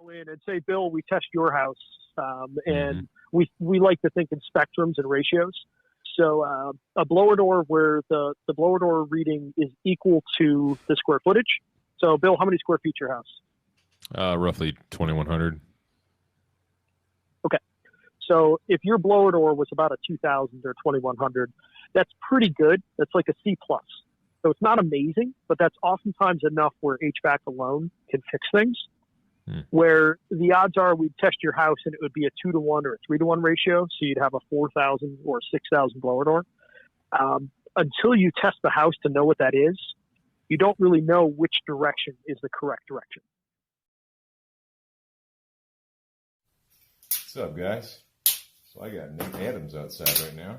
Go in and say, Bill, we test your house, and we like to think in spectrums and ratios. So a blower door where the blower door reading is equal to the square footage. So, Bill, how many square feet is your house? Roughly 2,100. Okay. So if your blower door was about a 2,000 or 2,100, that's pretty good. That's like a C+. So it's not amazing, but that's oftentimes enough where HVAC alone can fix things. Where the odds are we'd test your house and it would be a 2-to-1 or a 3-to-1 ratio. So you'd have a 4,000 or 6,000 blower door. Until you test the house to know what that is, you don't really know which direction is the correct direction. What's up, guys? So I got Nate Adams outside right now.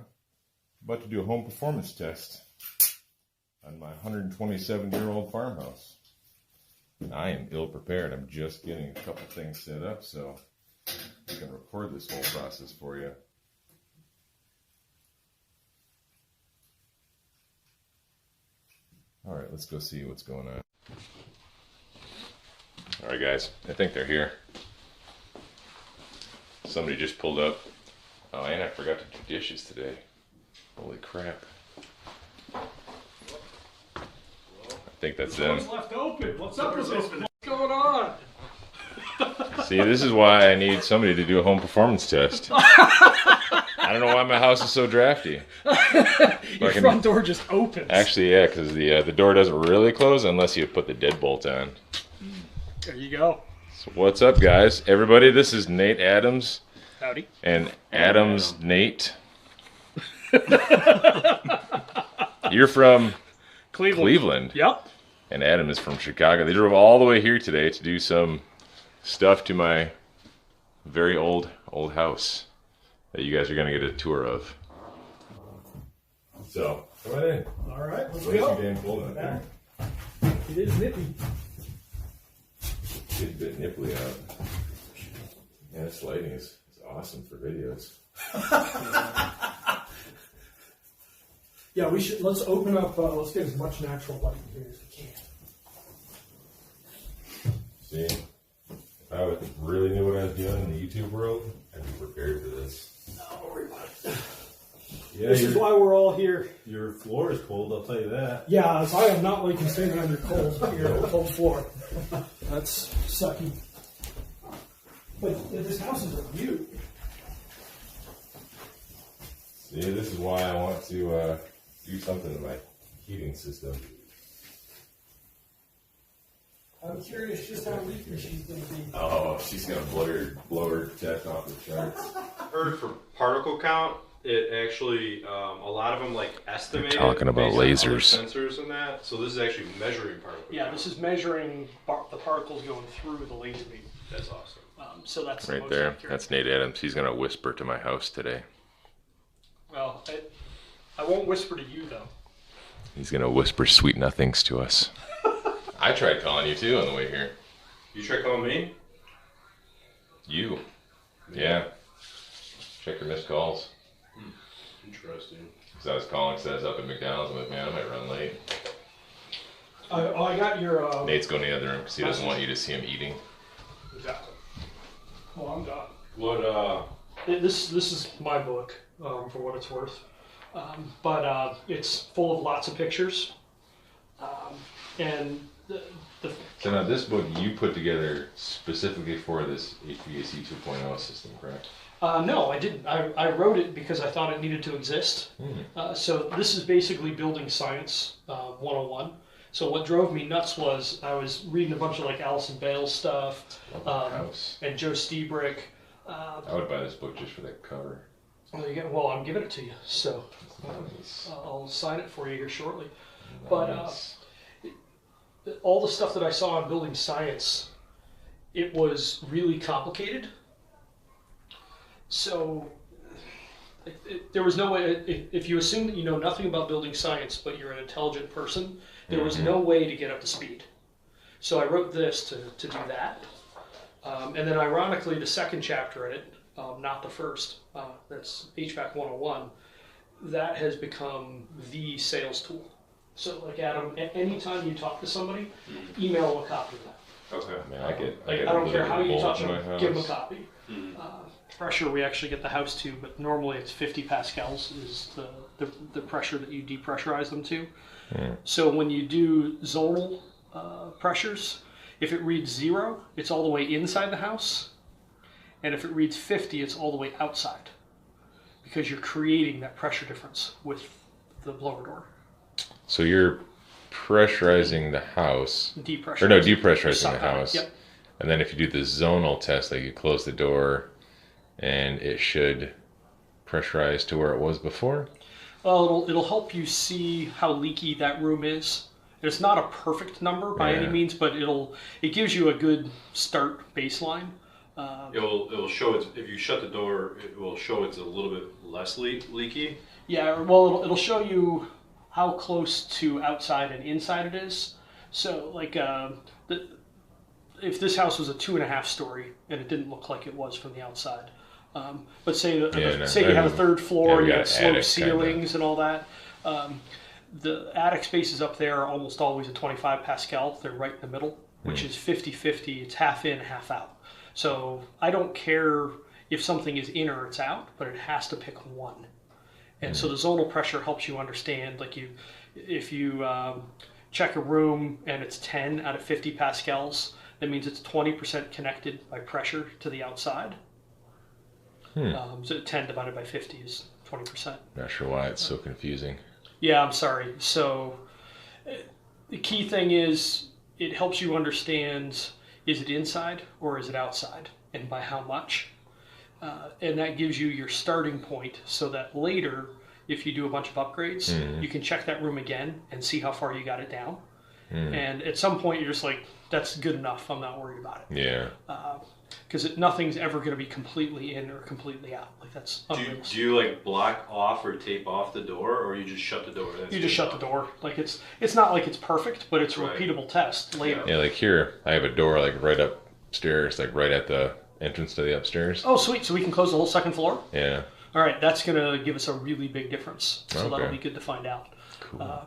About to do a home performance test on my 127-year-old farmhouse. And I am ill prepared. I'm just getting a couple things set up so I can record this whole process for you. All right, let's go see what's going on. All right, guys, I think they're here. Somebody just pulled up. Oh, and I forgot to do dishes today. Holy crap. I think that's them. What's left open? What's up with this? What's going on? See, this is why I need somebody to do a home performance test. I don't know why my house is so drafty. Your front door just opens. Actually, yeah, because the door doesn't really close unless you put the deadbolt on. There you go. So what's up, guys? Everybody, this is Nate Adams. Howdy. And Adams Nate. You're from Cleveland. Yep. And Adam is from Chicago. They drove all the way here today to do some stuff to my very old house that you guys are going to get a tour of. So, come on in. All right, let's Way go. too damn cold out there. It is nippy. It's a bit nipply out. Yeah, this lighting is awesome for videos. Yeah, we should. Let's open up. Let's get as much natural light in here as we can. See, if I really knew what I was doing in the YouTube world, I'd be prepared for this. No, don't worry about it. Yeah, this is why we're all here. Your floor is cold, I'll tell you that. Yeah, as I am not liking standing on your cold floor. That's sucky. But this house is a beaut. See, this is why I want to do something to my heating system. I'm curious just how leaky she's going to be. Oh, she's gonna blow her test off the charts. Heard for particle count, it actually a lot of them like estimate. You're talking about lasers. Sensors and that. So this is actually measuring particle. Yeah, this is measuring the particles going through the laser beam. That's awesome. So that's the Right most there. accurate. That's Nate Adams. He's gonna whisper to my house today. Well, I won't whisper to you though. He's gonna whisper sweet nothings to us. I tried calling you too on the way here. You tried calling me? You? Yeah. Check your missed calls. Interesting. Because I was calling, because I was up at McDonald's. I'm like, man, I might run late. I got your. Nate's going to the other room because he doesn't want you to see him eating. Exactly. Well, I'm done. What? This is my book, for what it's worth, but it's full of lots of pictures, and So now this book you put together specifically for this HVAC 2.0 system, correct? No, I didn't. I wrote it because I thought it needed to exist. So this is basically building science 101. So what drove me nuts was I was reading a bunch of like Alison Bale's stuff and Joe Stebrick. I would buy this book just for that cover. Well, I'm giving it to you, so I'll sign it for you here shortly. Nice. But all the stuff that I saw on building science, it was really complicated. So there was no way, if you assume that you know nothing about building science, but you're an intelligent person, there was no way to get up to speed. So I wrote this to do that. And then ironically, the second chapter in it, not the first, that's HVAC 101, that has become the sales tool. So like Adam, anytime you talk to somebody, email them a copy of that. Okay. Man, I get I don't care how you literal touch in my them, give them a house. copy. Mhm. Pressure we actually get the house to, but normally it's 50 pascals is the pressure that you depressurize them to. So when you do zonal pressures, if it reads 0, it's all the way inside the house, and if it reads 50, it's all the way outside, because you're creating that pressure difference with the blower door. So you're pressurizing the house, Depressurizing. or no, depressurizing Suck the on it, house. Yep. And then if you do the zonal test, like you close the door, and it should pressurize to where it was before. Well, it'll help you see how leaky that room is. It's not a perfect number by any means, but it gives you a good start baseline. It'll show it's, if you shut the door, it will show it's a little bit less leaky. Yeah, well, it'll show you how close to outside and inside it is. So, like, if this house was a 2.5 story and it didn't look like it was from the outside, but say you have a third floor and you have sloped ceilings and all that. The attic spaces up there are almost always a 25 pascal. They're right in the middle, which is 50-50. It's half in, half out. So I don't care if something is in or it's out, but it has to pick one. And so the zonal pressure helps you understand, like if you check a room and it's 10 out of 50 pascals, that means it's 20% connected by pressure to the outside. So 10 divided by 50 is 20%. Not sure why it's so confusing. Yeah, I'm sorry. So the key thing is it helps you understand, is it inside or is it outside, and by how much? And that gives you your starting point so that later, if you do a bunch of upgrades, you can check that room again and see how far you got it down. And at some point, you're just like, that's good enough. I'm not worried about it. Yeah. Because nothing's ever going to be completely in or completely out. Like that's unrealistic. Do you like block off or tape off the door, or you just shut the door? You just shut the door. Like it's not like it's perfect, but it's a Right. repeatable test later. Yeah, like here, I have a door like right upstairs, like right at the entrance to the upstairs. Oh, sweet. So we can close the whole second floor? Yeah. All right. That's going to give us a really big difference. So that'll Okay. be good to find out. Cool.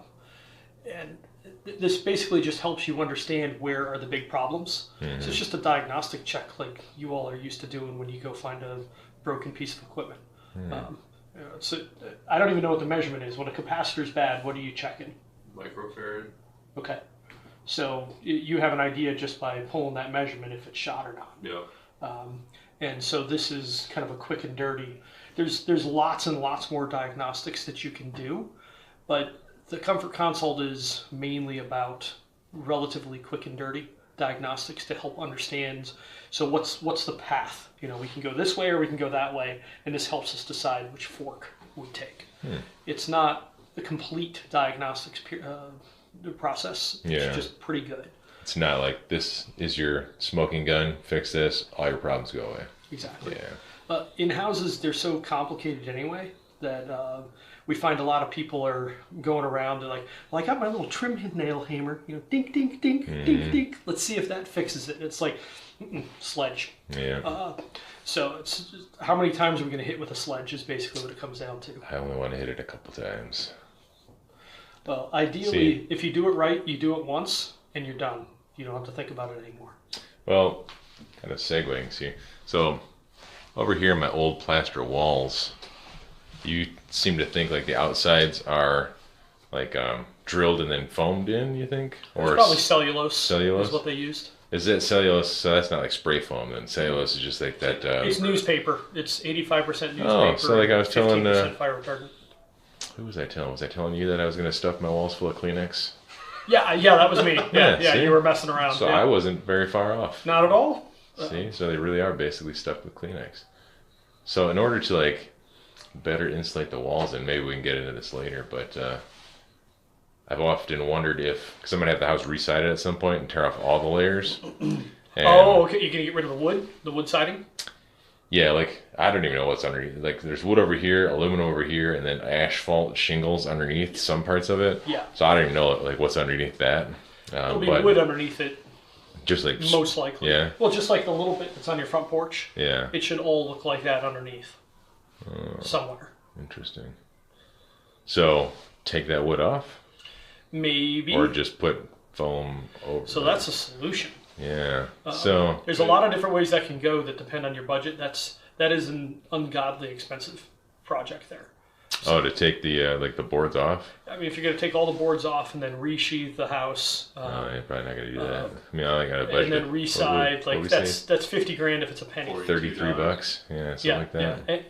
And this basically just helps you understand where are the big problems. So it's just a diagnostic check like you all are used to doing when you go find a broken piece of equipment. So I don't even know what the measurement is. When a capacitor's bad, what are you checking? Microfarad. Okay. So you have an idea just by pulling that measurement if it's shot or not. Yeah. And so this is kind of a quick and dirty. There's lots and lots more diagnostics that you can do, but the Comfort Consult is mainly about relatively quick and dirty diagnostics to help understand. So what's the path? You know, we can go this way or we can go that way, and this helps us decide which fork we take. It's not the complete diagnostics process. It's Yeah. just pretty good. It's not like this is your smoking gun, fix this, all your problems go away. Exactly. Yeah. In houses, they're so complicated anyway that we find a lot of people are going around and like, well, I got my little trim nail hammer, you know, dink, dink, dink, dink, dink. Let's see if that fixes it. It's like, sledge. Yeah. So it's just, how many times are we going to hit with a sledge is basically what it comes down to. I only want to hit it a couple times. Well, ideally, if you do it right, you do it once and you're done. You don't have to think about it anymore. Well, kind of segueing here. So over here in my old plaster walls, you seem to think like the outsides are like drilled and then foamed in, you think? Or probably cellulose. Cellulose? Is what they used. Is it cellulose? So that's not like spray foam then. Cellulose is just like that. It's newspaper. It's 85% newspaper. Oh, so like I was telling 15% fire retardant. who was I telling? Was I telling you that I was going to stuff my walls full of Kleenex? Yeah, that was me. Yeah, see? you were messing around. So yeah. I wasn't very far off. Not at all. See, so they really are basically stuffed with Kleenex. So in order to like better insulate the walls, and maybe we can get into this later, but I've often wondered if, because I'm gonna have the house re-sided at some point and tear off all the layers. And, Okay, you're gonna get rid of the wood siding? yeah, like I don't even know what's underneath. Like there's wood over here, aluminum over here, and then asphalt shingles underneath some parts of it. Yeah. So I don't even know like what's underneath that. There'll be but wood underneath it, just like most likely. Yeah. Well, just like the little bit that's on your front porch. Yeah. It should all look like that underneath. Somewhere. Interesting. So take that wood off, Maybe. or just put foam over. So that's a solution. Yeah. There's a lot of different ways that can go that depend on your budget. That is an ungodly expensive project there. So, to take the the boards off. I mean, if you're going to take all the boards off and then resheathe the house, you're probably not going to do that. I mean, I got a budget. and then reside, that's $50,000 if it's a penny. $33, yeah, something like that. Yeah.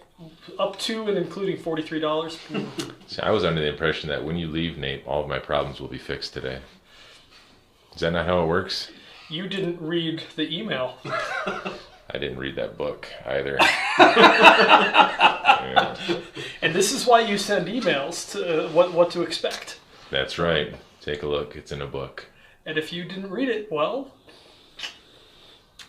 Up to and including $43. So I was under the impression that when you leave, Nate, all of my problems will be fixed today. Is that not how it works? You didn't read the email. I didn't read that book either. Yeah. And this is why you send emails to what to expect. That's right. Take a look. It's in a book. And if you didn't read it, well,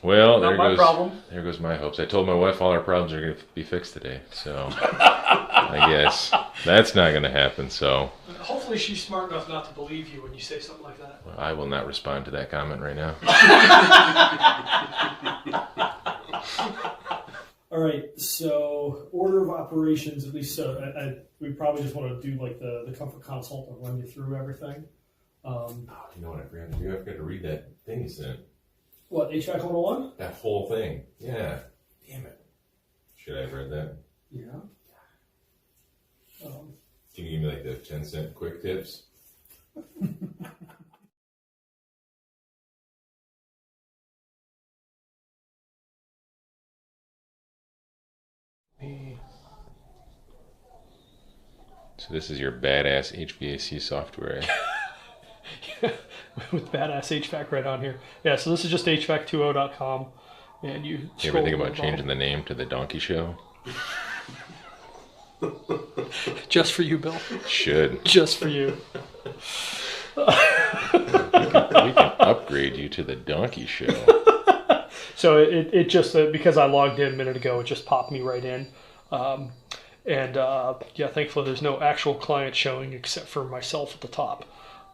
there goes my hopes. I told my wife all our problems are going to be fixed today, so I guess that's not going to happen. So hopefully she's smart enough not to believe you when you say something like that. Well, I will not respond to that comment right now. All right, so order of operations, at least we probably just want to do like the comfort consult and run you through everything. You know what I forgot to do? I forgot to read that thing you sent. What, HVAC 101? That whole thing. Yeah. Damn it. Should I have read that? Yeah. Can you give me like the 10-cent quick tips? So this is your badass HVAC software. With badass HVAC right on here. Yeah, so this is just HVAC20.com. And you ever think about changing the name to The Donkey Show? Just for you, Bill. Should. Just for you. We can upgrade you to The Donkey Show. So it just, because I logged in a minute ago, it just popped me right in. Thankfully there's no actual client showing except for myself at the top.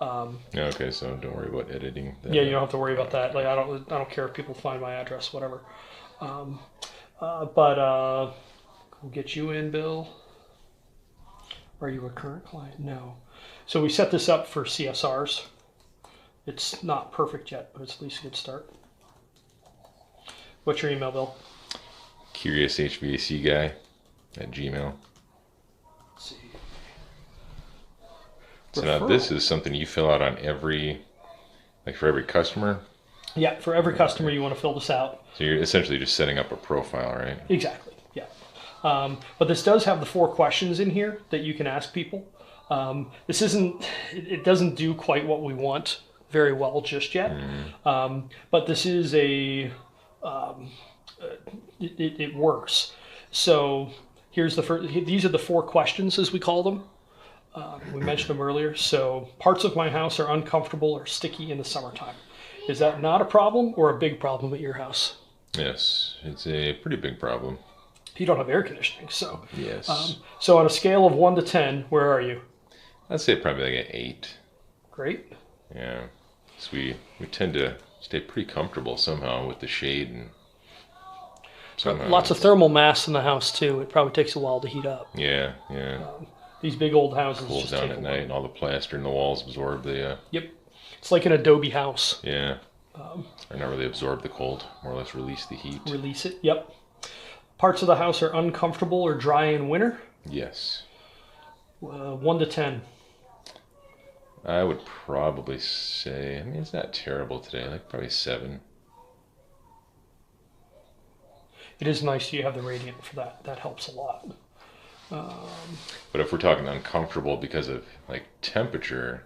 Okay, so don't worry about editing that. Yeah, you don't have to worry about that. Like I don't care if people find my address, whatever. We'll get you in, Bill. Are you a current client? No. So we set this up for CSRs. It's not perfect yet, but it's at least a good start. What's your email, Bill? CuriousHVACguy@gmail. Let's see. So now this is something you fill out on for every customer? Yeah, for every customer you want to fill this out. So you're essentially just setting up a profile, right? Exactly, yeah. But this does have the 4 questions in here that you can ask people. It doesn't do quite what we want very well just yet. But this is it works. So here's these are the 4 questions as we call them. We mentioned them earlier. So parts of my house are uncomfortable or sticky in the summertime. Is that not a problem or a big problem at your house? Yes, it's a pretty big problem. You don't have air conditioning, so. Yes. So on a scale of 1 to 10, where are you? I'd say probably like an 8. Great. Yeah. So we tend to stay pretty comfortable somehow with the shade and lots of thermal mass in the house too. It probably takes a while to heat up. Yeah. These big old houses cools down at night, and all the plaster in the walls absorb the. Yep, it's like an adobe house. Yeah. Or not really absorb the cold, more or less release the heat. Release it. Yep. Parts of the house are uncomfortable or dry in winter. Yes. 1 to 10. I would probably say, it's not terrible today, like probably 7. It is nice you have the radiant for that. That helps a lot. But if we're talking uncomfortable because of like temperature,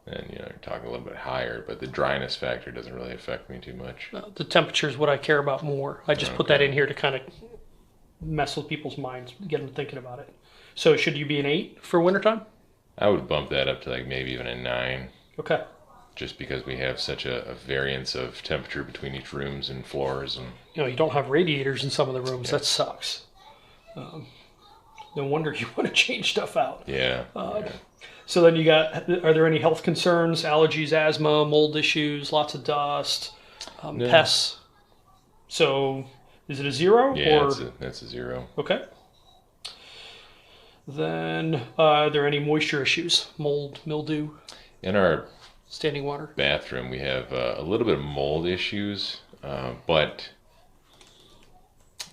then you're talking a little bit higher. But the dryness factor doesn't really affect me too much. The temperature is what I care about more. I just put that in here to kind of mess with people's minds, get them thinking about it. So should you be an 8 for wintertime? I would bump that up to like maybe even a 9. Okay. Just because we have such a variance of temperature between each rooms and floors, and you don't have radiators in some of the rooms. Yeah. That sucks. No wonder you want to change stuff out. Yeah. So then are there any health concerns, allergies, asthma, mold issues, lots of dust, no. Pests? So is it a 0? Yeah, that's a 0. Okay. Then are there any moisture issues, mold, mildew? In our Standing water. bathroom, we have a little bit of mold issues, but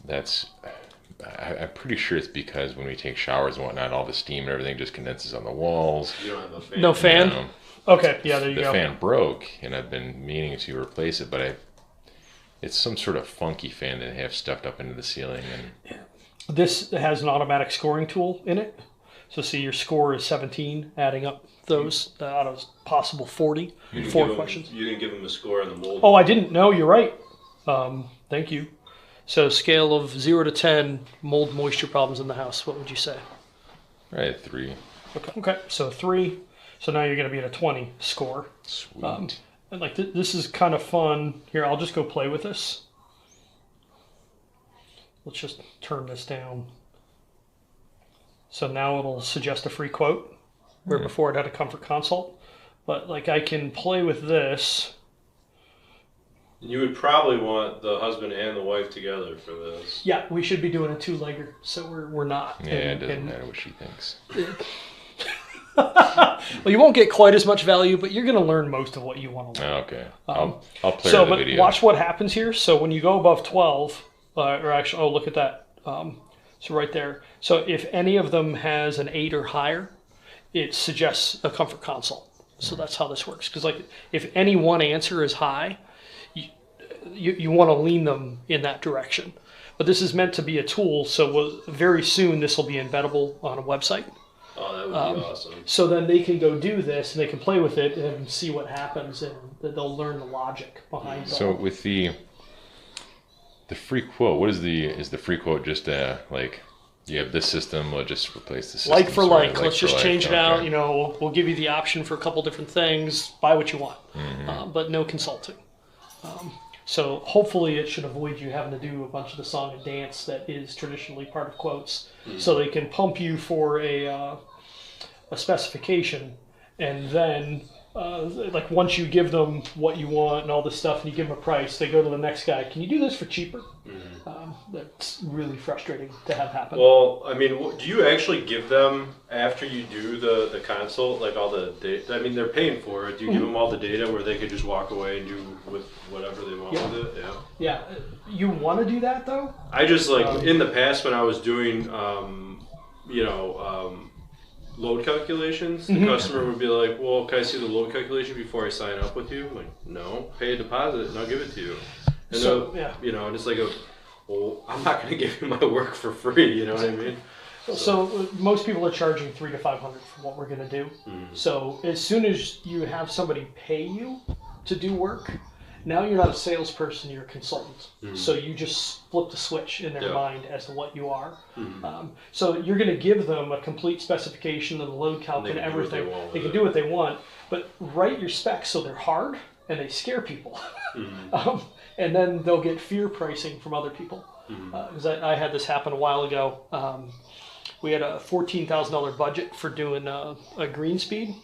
I'm pretty sure it's because when we take showers and whatnot, all the steam and everything just condenses on the walls. You don't have a fan. No fan? You know, Okay, yeah, there you the go. fan broke, and I've been meaning to replace it, but it's some sort of funky fan that I have stuffed up into the ceiling. And This has an automatic scoring tool in it. So see, your score is 17, adding up those out of possible 40. You didn't 4 give him- questions. You didn't give him a score on the mold. Oh, I didn't know. You're right. Thank you. So scale of 0 to 10, mold moisture problems in the house. What would you say? right, 3. Okay. So 3. So now you're going to be at a 20 score. Sweet. And like this is kind of fun. Here, I'll just go play with this. Let's just turn this down. So now it'll suggest a free quote, where before it had a comfort consult. But like I can play with this. You would probably want the husband and the wife together for this. Yeah, we should be doing a 2-legger, so we're not. Yeah, it doesn't matter what she thinks. Well, you won't get quite as much value, but you're going to learn most of what you want to learn. Okay. I'll play So, the but video. watch what happens here. So when you go above 12, or actually, oh, look at that. So right there. So if any of them has an 8 or higher, it suggests a comfort consult. So that's how this works. Because like if any one answer is high, you want to lean them in that direction. But this is meant to be a tool, so very soon this will be embeddable on a website. Oh, that would be awesome. So then they can go do this and they can play with it and see what happens, and they'll learn the logic behind it. So with the free quote, what is the free quote? Just like you have this system, we'll just replace the system. Like for sort of, like, let's for just like, change it okay. out. You know, we'll give you the option for a couple different things. Buy what you want, but no consulting. So hopefully it should avoid you having to do a bunch of the song and dance that is traditionally part of quotes. So they can pump you for a specification, and then like once you give them what you want and all this stuff, and you give them a price, they go to the next guy. Can you do this for cheaper? That's really frustrating to have happen. Well, I mean, do you actually give them, after you do the consult, like all the data? I mean, they're paying for it. Do you give them all the data where they could just walk away and do with whatever they want with it? Yeah. Yeah, you want to do that though? I just like in the past when I was doing, load calculations, the customer would be like, "Well, can I see the load calculation before I sign up with you?" I'm like, "No, pay a deposit and I'll give it to you." And So, they'll- yeah. you know, and it's like well, I'm not going to give you my work for free. You know what I mean? So most people are charging $300 to $500 for what we're going to do. So as soon as you have somebody pay you to do work, now you're not a salesperson, you're a consultant. So you just flip the switch in their mind as to what you are. So you're going to give them a complete specification of the load calc and everything. They can do what they want, but write your specs so they're hard and they scare people. And then they'll get fear pricing from other people. Because I had this happen a while ago. We had a $14,000 budget for doing a green speed.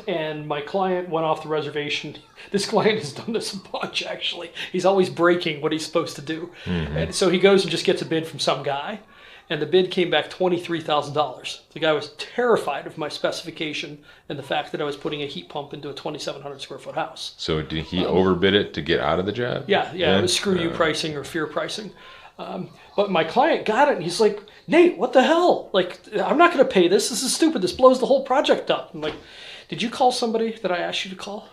And my client went off the reservation. This client has done this a bunch, actually. He's always breaking what he's supposed to do. And so he goes and just gets a bid from some guy. And the bid came back $23,000. The guy was terrified of my specification and the fact that I was putting a heat pump into a 2,700 square foot house. So did he overbid it to get out of the job? Yeah, it was screw you pricing or fear pricing. But my client got it, and he's like, "Nate, what the hell? Like, I'm not going to pay this. This is stupid. This blows the whole project up." I'm like, "Did you call somebody that I asked you to call?"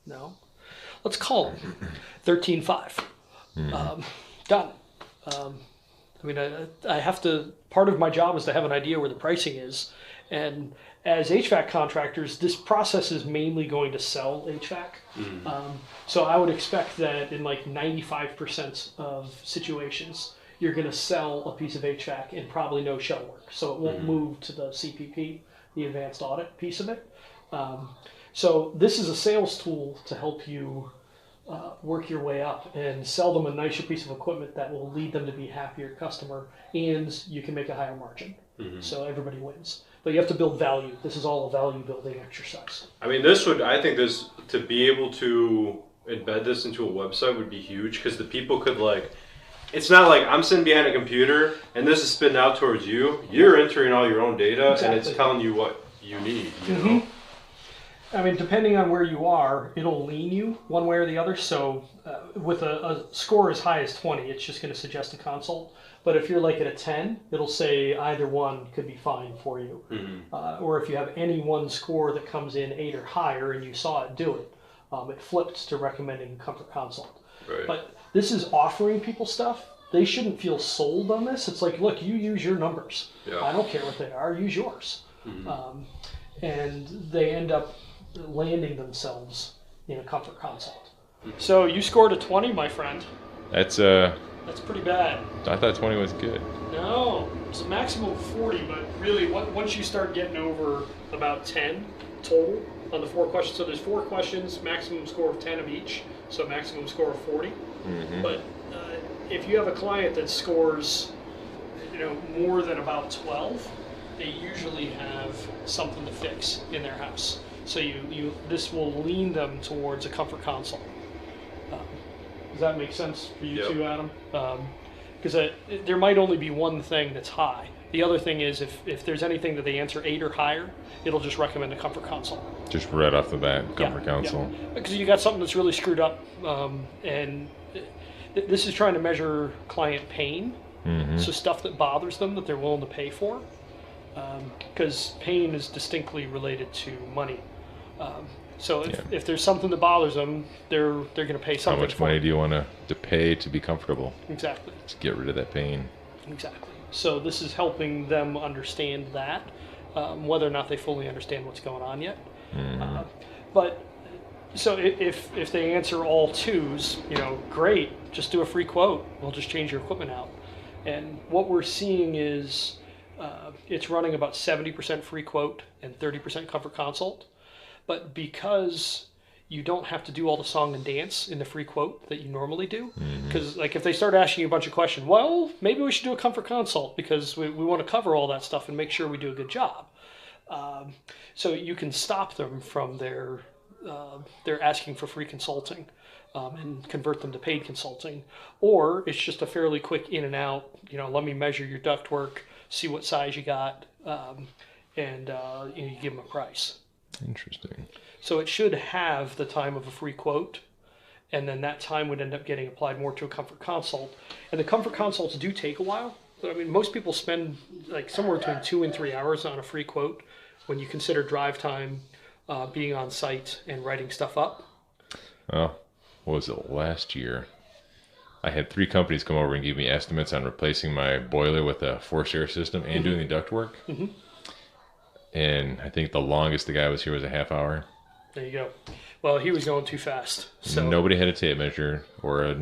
"No." "Let's call him." 13.5. Done. I mean, I have to, part of my job is to have an idea where the pricing is. And as HVAC contractors, this process is mainly going to sell HVAC. So I would expect that in like 95% of situations, you're going to sell a piece of HVAC and probably no shell work. So it won't move to the CPP, the advanced audit piece of it. So this is a sales tool to help you work your way up and sell them a nicer piece of equipment that will lead them to be a happier customer, and you can make a higher margin. So everybody wins. But you have to build value. This is all a value building exercise. I mean, I think this, to be able to embed this into a website would be huge, because the people could it's not like I'm sitting behind a computer and this is spitting out towards you. You're entering all your own data and it's telling you what you need, you know? I mean, depending on where you are, it'll lean you one way or the other. So with a score as high as 20, it's just going to suggest a consult. But if you're like at a 10, it'll say either one could be fine for you. Or if you have any one score that comes in 8 or higher and you saw it do it, it flips to recommending comfort consult. Right. But this is offering people stuff. They shouldn't feel sold on this. It's like, look, you use your numbers. Yeah. I don't care what they are. Use yours. And they end up landing themselves in a comfort consult. So you scored a 20, my friend. That's pretty bad. I thought 20 was good. No, it's a maximum of 40, but really once you start getting over about 10 total on the 4 questions, so there's 4 questions, maximum score of 10 of each, so maximum score of 40. But if you have a client that scores, more than about 12, they usually have something to fix in their house. So this will lean them towards a comfort consult. Does that make sense for you too, Adam? Because there might only be one thing that's high. The other thing is if there's anything that they answer 8 or higher, it'll just recommend a comfort consult. Just right off the bat, comfort consult. Because you got something that's really screwed up, and this is trying to measure client pain. So stuff that bothers them that they're willing to pay for. Because pain is distinctly related to money. So if there's something that bothers them, they're going to pay something. How much money do you want to pay to be comfortable? Exactly. Just get rid of that pain. Exactly. So this is helping them understand that, whether or not they fully understand what's going on yet. But so if they answer all 2s, great, just do a free quote. We'll just change your equipment out. And what we're seeing is it's running about 70% free quote and 30% comfort consult. But because you don't have to do all the song and dance in the free quote that you normally do, because like if they start asking you a bunch of questions, well, maybe we should do a comfort consult because we want to cover all that stuff and make sure we do a good job. So you can stop them from their asking for free consulting and convert them to paid consulting. Or it's just a fairly quick in and out, let me measure your ductwork, see what size you got, and you give them a price. Interesting. So it should have the time of a free quote, and then that time would end up getting applied more to a comfort consult. And the comfort consults do take a while. I mean, most people spend like somewhere between 2 and 3 hours on a free quote when you consider drive time, being on site, and writing stuff up. Oh, what was it, last year? I had 3 companies come over and give me estimates on replacing my boiler with a forced air system and doing the ductwork. And I think the longest the guy was here was a half hour. There you go. Well, he was going too fast. So nobody had a tape measure I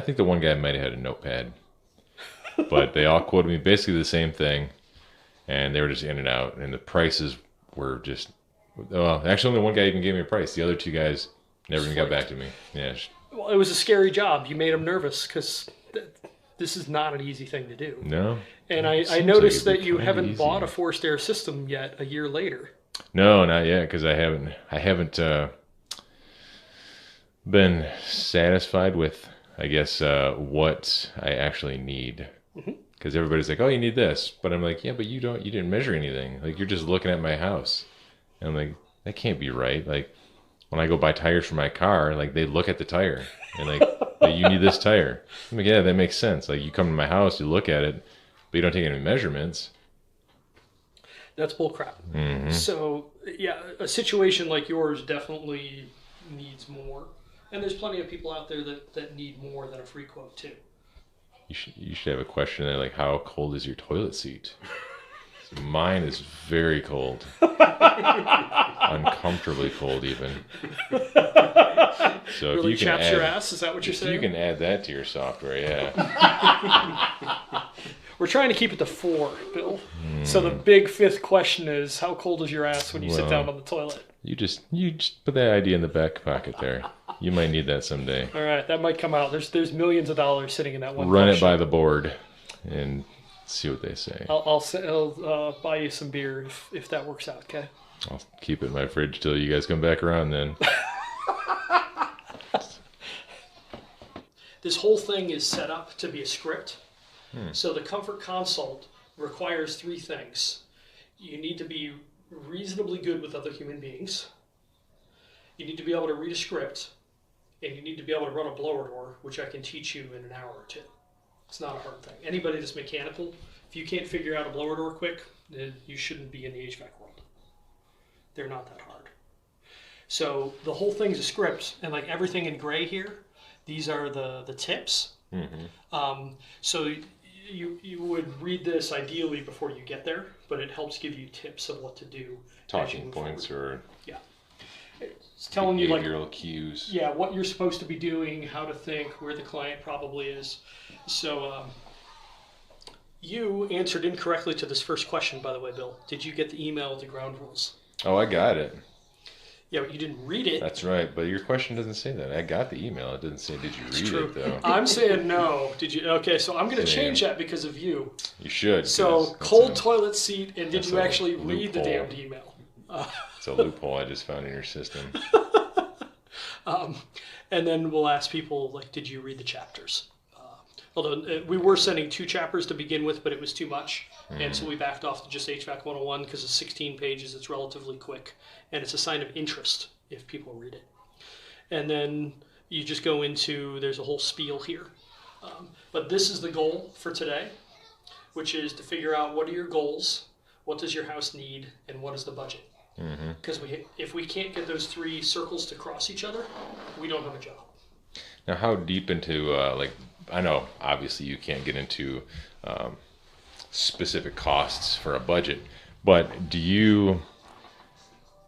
think the one guy might have had a notepad. But they all quoted me basically the same thing. And they were just in and out. And the prices were just... Well, actually only one guy even gave me a price. The other 2 guys never even got back to me. Yeah. Well, it was a scary job. You made them nervous because this is not an easy thing to do. No. And I noticed that you haven't bought a forced air system yet a year later. No, not yet, because I haven't been satisfied with, I guess, what I actually need. Because everybody's like, oh, you need this. But I'm like, yeah, but you didn't measure anything. Like, you're just looking at my house. And I'm like, that can't be right. Like, when I go buy tires for my car, like, they look at the tire. And like, hey, you need this tire. I'm like, yeah, that makes sense. Like, you come to my house, you look at it, but you don't take any measurements. That's bullcrap. So, yeah, a situation like yours definitely needs more. And there's plenty of people out there that need more than a free quote, too. You should have a question there, like, how cold is your toilet seat? Mine is very cold. Uncomfortably cold, even. So really if you chaps can your ass? Is that what you're saying? You can add that to your software, yeah. We're trying to keep it to 4, Bill. So the big 5th question is, how cold is your ass when you sit down on the toilet? You just put that idea in the back pocket there. You might need that someday. All right, that might come out. There's millions of dollars sitting in that one. Run it by the board and see what they say. I'll buy you some beer if that works out. Okay. I'll keep it in my fridge till you guys come back around then. This whole thing is set up to be a script. So the comfort consult requires 3 things. You need to be reasonably good with other human beings. you need to be able to read a script, and you need to be able to run a blower door, which I can teach you in an hour or two. It's not a hard thing. Anybody that's mechanical, if you can't figure out a blower door quick, then you shouldn't be in the HVAC world. They're not that hard. So the whole thing's a script, and like everything in gray here, these are the tips. So you would read this ideally before you get there, but it helps give you tips of what to do. Talking points forward. Yeah. It's telling you like behavioral cues. Yeah, what you're supposed to be doing, how to think, where the client probably is. So you answered incorrectly to this first question, by the way, Bill. Did you get the email with the ground rules? Oh, I got it. Yeah, but you didn't read it. That's right, but your question doesn't say that. I got the email. It didn't say, did you read it, though? I'm saying no. Did you? Okay, so I'm going to change that because of you. You should. So, cold toilet seat, and did you actually read the damned email? It's a loophole I just found in your system. And then we'll ask people, like, did you read the chapters? Although we were sending 2 chapters to begin with, but it was too much. And so we backed off to just HVAC 101 because it's 16 pages. It's relatively quick. And it's a sign of interest if people read it. And then you just go into, there's a whole spiel here. But this is the goal for today, which is to figure out what are your goals, what does your house need, and what is the budget. Because if we can't get those 3 circles to cross each other, we don't have a job. Now, how deep into, I know obviously you can't get into specific costs for a budget, but do you,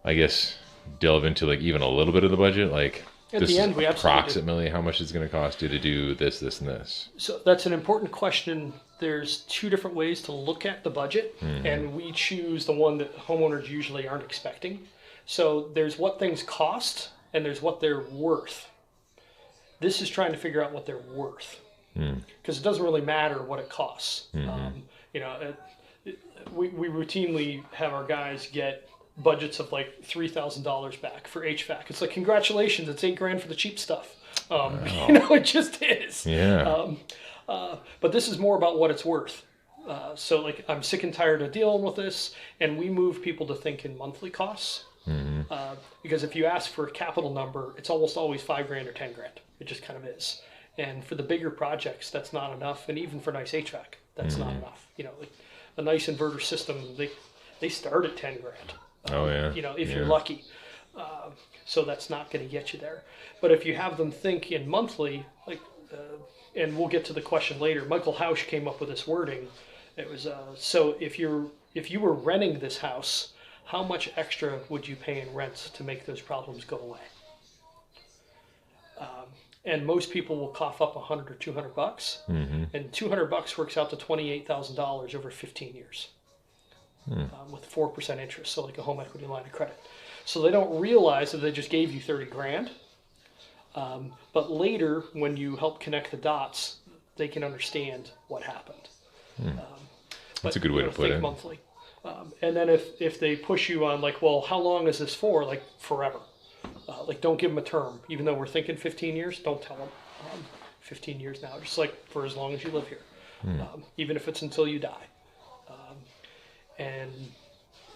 I guess, delve into like even a little bit of the budget? Like, at the end, we approximately how much it's going to cost you to do this, this, and this? So that's an important question. There's 2 different ways to look at the budget, and we choose the one that homeowners usually aren't expecting. So there's what things cost, and there's what they're worth. This is trying to figure out what they're worth, because it doesn't really matter what it costs. We routinely have our guys get budgets of like $3,000 back for HVAC. It's like, congratulations, it's $8,000 for the cheap stuff. It just is. Yeah. But this is more about what it's worth. So like, I'm sick and tired of dealing with this, and we move people to think in monthly costs. Because if you ask for a capital number, it's almost always $5,000 or $10,000. It just kind of is. And for the bigger projects, that's not enough. And even for nice HVAC, that's not enough. Like a nice inverter system, they start at $10,000. Oh yeah. If you're lucky. So that's not going to get you there. But if you have them think in monthly, like, and we'll get to the question later. Michael Hausch came up with this wording. It was so if you were renting this house, how much extra would you pay in rent to make those problems go away? And most people will cough up $100 or $200, and $200 works out to $28,000 over 15 years, with 4% interest, so like a home equity line of credit. So they don't realize that they just gave you $30,000, but later when you help connect the dots, they can understand what happened. That's a good way to put it. Monthly. And then if they push you on like, well, how long is this for? Like forever. Like don't give them a term. Even though we're thinking 15 years, don't tell them 15 years now. Just like for as long as you live here. Even if it's until you die. And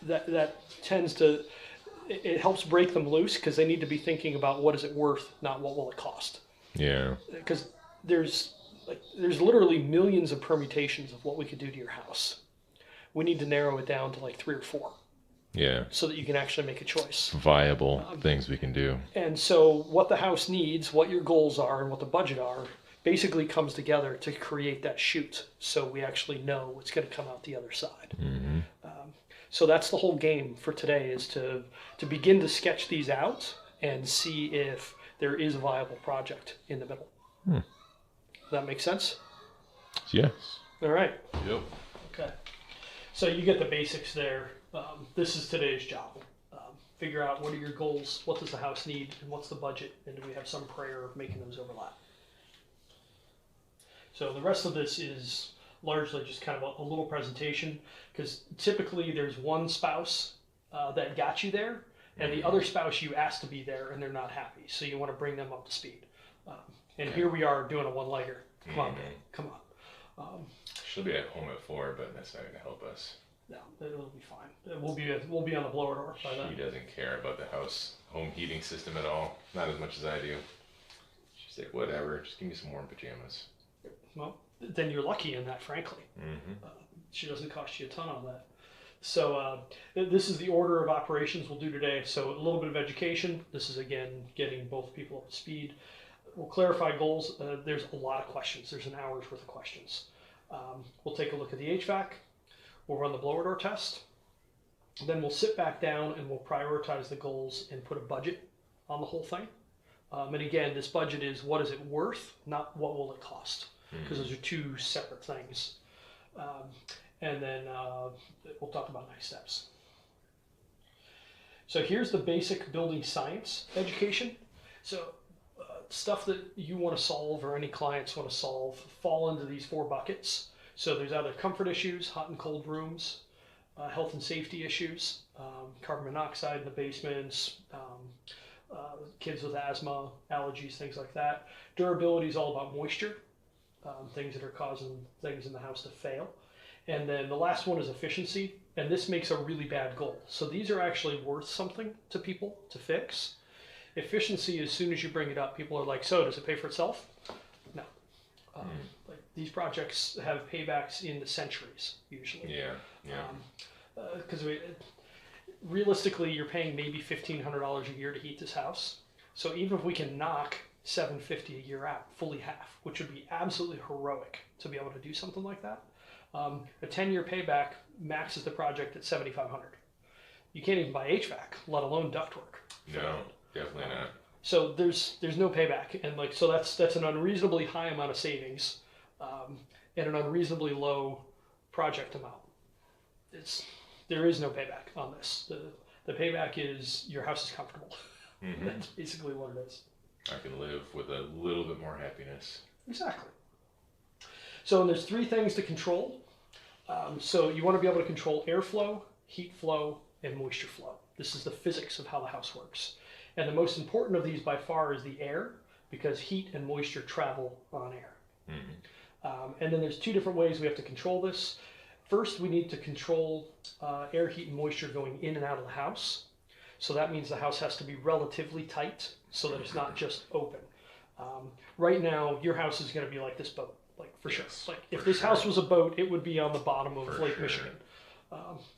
that tends to, it helps break them loose because they need to be thinking about what is it worth, not what will it cost. Yeah. Because there's literally millions of permutations of what we could do to your house. We need to narrow it down to like 3 or 4. Yeah. So that you can actually make a choice. Viable things we can do. And so what the house needs, what your goals are, and what the budget are, basically comes together to create that chute. So we actually know what's going to come out the other side. So that's the whole game for today, is to begin to sketch these out and see if there is a viable project in the middle. Does that make sense? Yes. All right. Yep. Okay. So you get the basics there. This is today's job. Figure out what are your goals, what does the house need, and what's the budget, and do we have some prayer of making those overlap. So the rest of this is largely just kind of a little presentation, because typically there's one spouse that got you there, and the other spouse you asked to be there, and they're not happy. So you want to bring them up to speed. And here we are doing a one-leggeder. Come on, man. Come on. She'll be at home at 4, but that's not going to help us. No, it'll be fine. We'll be on the blower door by then. She doesn't care about the house home heating system at all. Not as much as I do. She's like, whatever, just give me some warm pajamas. Well, then you're lucky in that, frankly. Mm-hmm. She doesn't cost you a ton on that. So this is the order of operations we'll do today. So a little bit of education. This is, again, getting both people up to speed. We'll clarify goals. There's a lot of questions. There's an hour's worth of questions. We'll take a look at the HVAC. We'll run the blower door test. Then we'll sit back down and we'll prioritize the goals and put a budget on the whole thing. And again, this budget is what is it worth, not what will it cost, because those are two separate things. And then we'll talk about next steps. So here's the basic building science education. So stuff that you want to solve or any clients want to solve fall into these 4 buckets. So there's either comfort issues, hot and cold rooms, health and safety issues, carbon monoxide in the basements, kids with asthma, allergies, things like that. Durability is all about moisture, things that are causing things in the house to fail. And then the last one is efficiency, and this makes a really bad goal. So these are actually worth something to people to fix. Efficiency, as soon as you bring it up, people are like, so does it pay for itself? No. Like these projects have paybacks in the centuries, usually. Yeah. Because realistically, you're paying maybe $1,500 a year to heat this house. So even if we can knock $750 a year out, fully half, which would be absolutely heroic to be able to do something like that. A 10-year payback maxes the project at $7,500. You can't even buy HVAC, let alone ductwork. No, definitely not. So there's no payback, and like so that's an unreasonably high amount of savings, and an unreasonably low project amount. There is no payback on this. The payback is your house is comfortable. Mm-hmm. That's basically what it is. I can live with a little bit more happiness. Exactly. So there's 3 things to control. So you want to be able to control airflow, heat flow, and moisture flow. This is the physics of how the house works. And the most important of these by far is the air, because heat and moisture travel on air. Mm-hmm. And then there's 2 different ways we have to control this. First, we need to control air, heat, and moisture going in and out of the house. So that means the house has to be relatively tight so that it's not just open. Right now, your house is going to be like this boat. Like for sure. Like if this house was a boat, it would be on the bottom of Lake Michigan.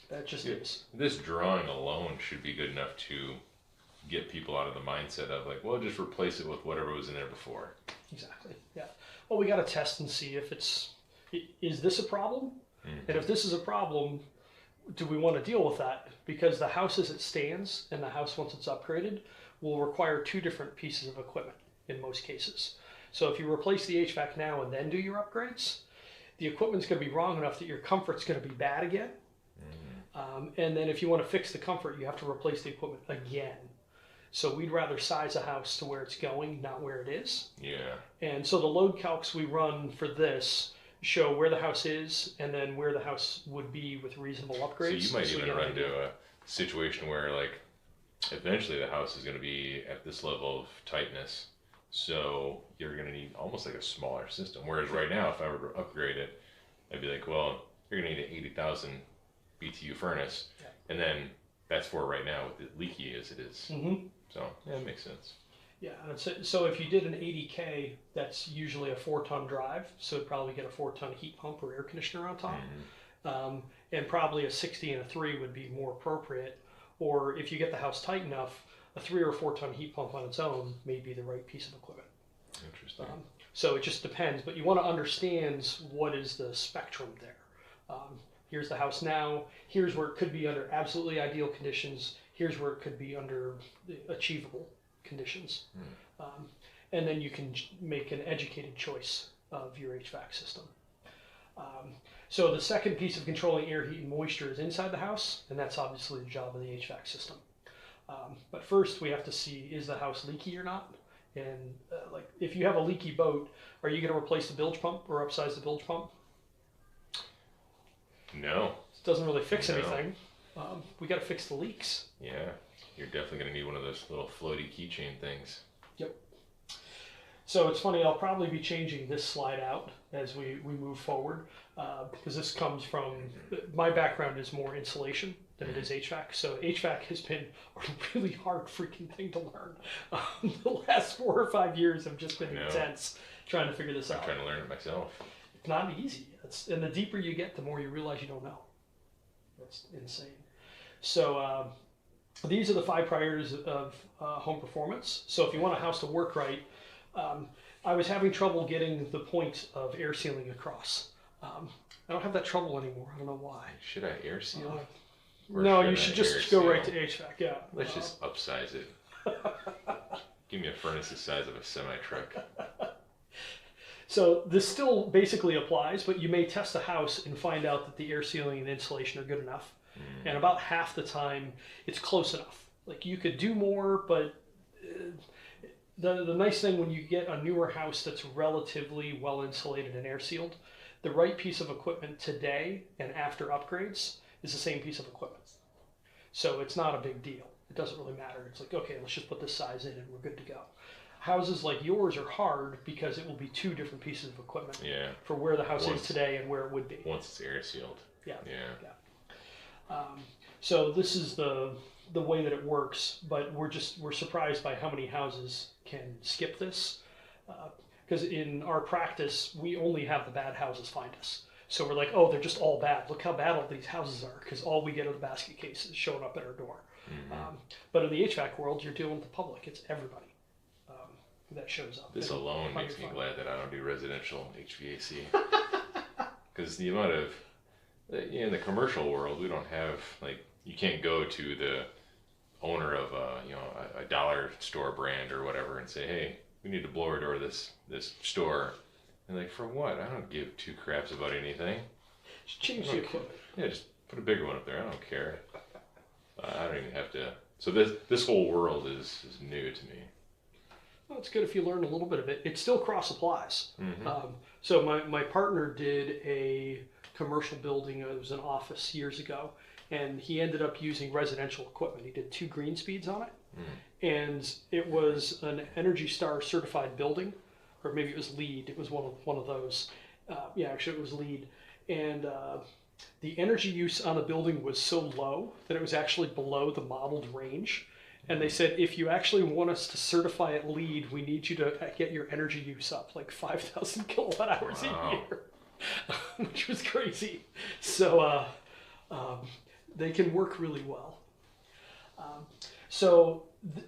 That just is. This drawing alone should be good enough to get people out of the mindset of like, well, just replace it with whatever was in there before. Exactly. Yeah. Well, we got to test and see if is this a problem? Mm-hmm. And if this is a problem, do we want to deal with that? Because the house as it stands and the house once it's upgraded will require 2 different pieces of equipment in most cases. So if you replace the HVAC now and then do your upgrades, the equipment's going to be wrong enough that your comfort's going to be bad again. Mm-hmm. And then if you want to fix the comfort, you have to replace the equipment again. So we'd rather size a house to where it's going, not where it is. Yeah. And so the load calcs we run for this show where the house is and then where the house would be with reasonable upgrades. So you might even run into a situation where like eventually the house is going to be at this level of tightness. So you're going to need almost like a smaller system. Whereas right now, if I were to upgrade it, I'd be like, well, you're going to need an 80,000 BTU furnace. Yeah. And then that's for right now with it leaky as it is. Mm-hmm. So that makes sense. Yeah. And so if you did an 80K, that's usually a 4-ton drive. So it'd probably get a 4-ton heat pump or air conditioner on top. Mm-hmm. And probably a 60 and a 3 would be more appropriate. Or if you get the house tight enough, a 3 or 4-ton heat pump on its own may be the right piece of equipment. Interesting. So it just depends, but you want to understand what is the spectrum there. Here's the house now. Here's where it could be under absolutely ideal conditions. Here's where it could be under achievable conditions. And then you can make an educated choice of your HVAC system. So the second piece of controlling air, heat, and moisture is inside the house, and that's obviously the job of the HVAC system. But first, we have to see, is the house leaky or not? And like, if you have a leaky boat, are you going to replace the bilge pump or upsize the bilge pump? No. It doesn't really fix anything. We got to fix the leaks. Yeah, you're definitely going to need one of those little floaty keychain things. Yep. So it's funny, I'll probably be changing this slide out as we move forward, because this comes from, my background is more insulation than it is HVAC. So HVAC has been a really hard freaking thing to learn. The last 4 or 5 years have just been intense trying to figure this out. I'm trying to learn it myself. It's not easy. And the deeper you get, the more you realize you don't know. That's insane. So these are the 5 priorities of home performance. So if you want a house to work right, I was having trouble getting the point of air sealing across. I don't have that trouble anymore. I don't know why. Should I air seal? No, you should just go right to HVAC. Yeah. Let's just upsize it. Give me a furnace the size of a semi-truck. So this still basically applies, but you may test a house and find out that the air sealing and insulation are good enough. And about half the time, it's close enough. Like you could do more, but the nice thing when you get a newer house that's relatively well insulated and air sealed, the right piece of equipment today and after upgrades is the same piece of equipment. So it's not a big deal. It doesn't really matter. It's like, okay, let's just put this size in and we're good to go. Houses like yours are hard because it will be 2 different pieces of equipment for where the house is today and where it would be. Once it's air sealed. Yeah. So this is the way that it works, but we're surprised by how many houses can skip this. Because in our practice, we only have the bad houses find us. So we're like, oh, they're just all bad. Look how bad all these houses are, because all we get are the basket cases showing up at our door. But in the HVAC world, you're dealing with the public. It's everybody that shows up. This alone makes me glad that I don't do residential HVAC. Because the amount of, in the commercial world, we don't have, like, you can't go to the owner of a dollar store brand or whatever and say, hey, we need to blower door this store. And like, for what? I don't give 2 craps about anything. Just change the equipment. Yeah, just put a bigger one up there. I don't care. I don't even have to. So this whole world is new to me. Well, it's good if you learn a little bit of it. It still cross applies. So my partner did a commercial building. It was an office years ago, and he ended up using residential equipment. He did 2 green speeds on it, and it was an Energy Star certified building, or maybe it was LEED. It was one of those. Actually, it was LEED, and the energy use on the building was so low that it was actually below the modeled range. And they said, if you actually want us to certify it LEED, we need you to get your energy use up like 5,000 kilowatt hours a year, which was crazy. So they can work really well.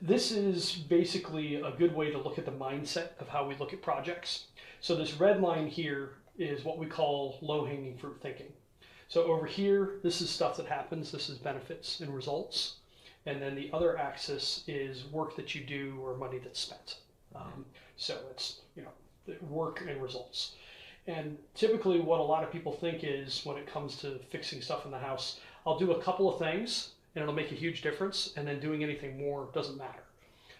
This is basically a good way to look at the mindset of how we look at projects. So this red line here is what we call low-hanging fruit thinking. So over here, this is stuff that happens. This is benefits and results. And then the other axis is work that you do or money that's spent. So it's, work and results. And typically what a lot of people think is when it comes to fixing stuff in the house, I'll do a couple of things and it'll make a huge difference, and then doing anything more doesn't matter.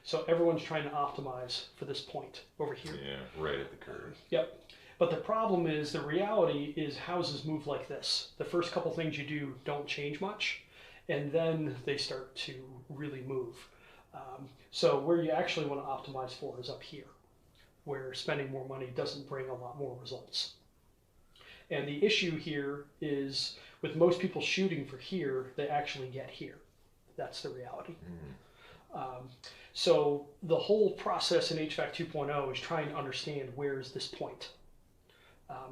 So everyone's trying to optimize for this point over here. Yeah, right at the curve. Yep. But the problem is, the reality is houses move like this. The first couple things you do don't change much, and then they start to really move. So where you actually want to optimize for is up here, where spending more money doesn't bring a lot more results. And the issue here is, with most people shooting for here, they actually get here. That's the reality. So the whole process in HVAC 2.0 is trying to understand, where is this point?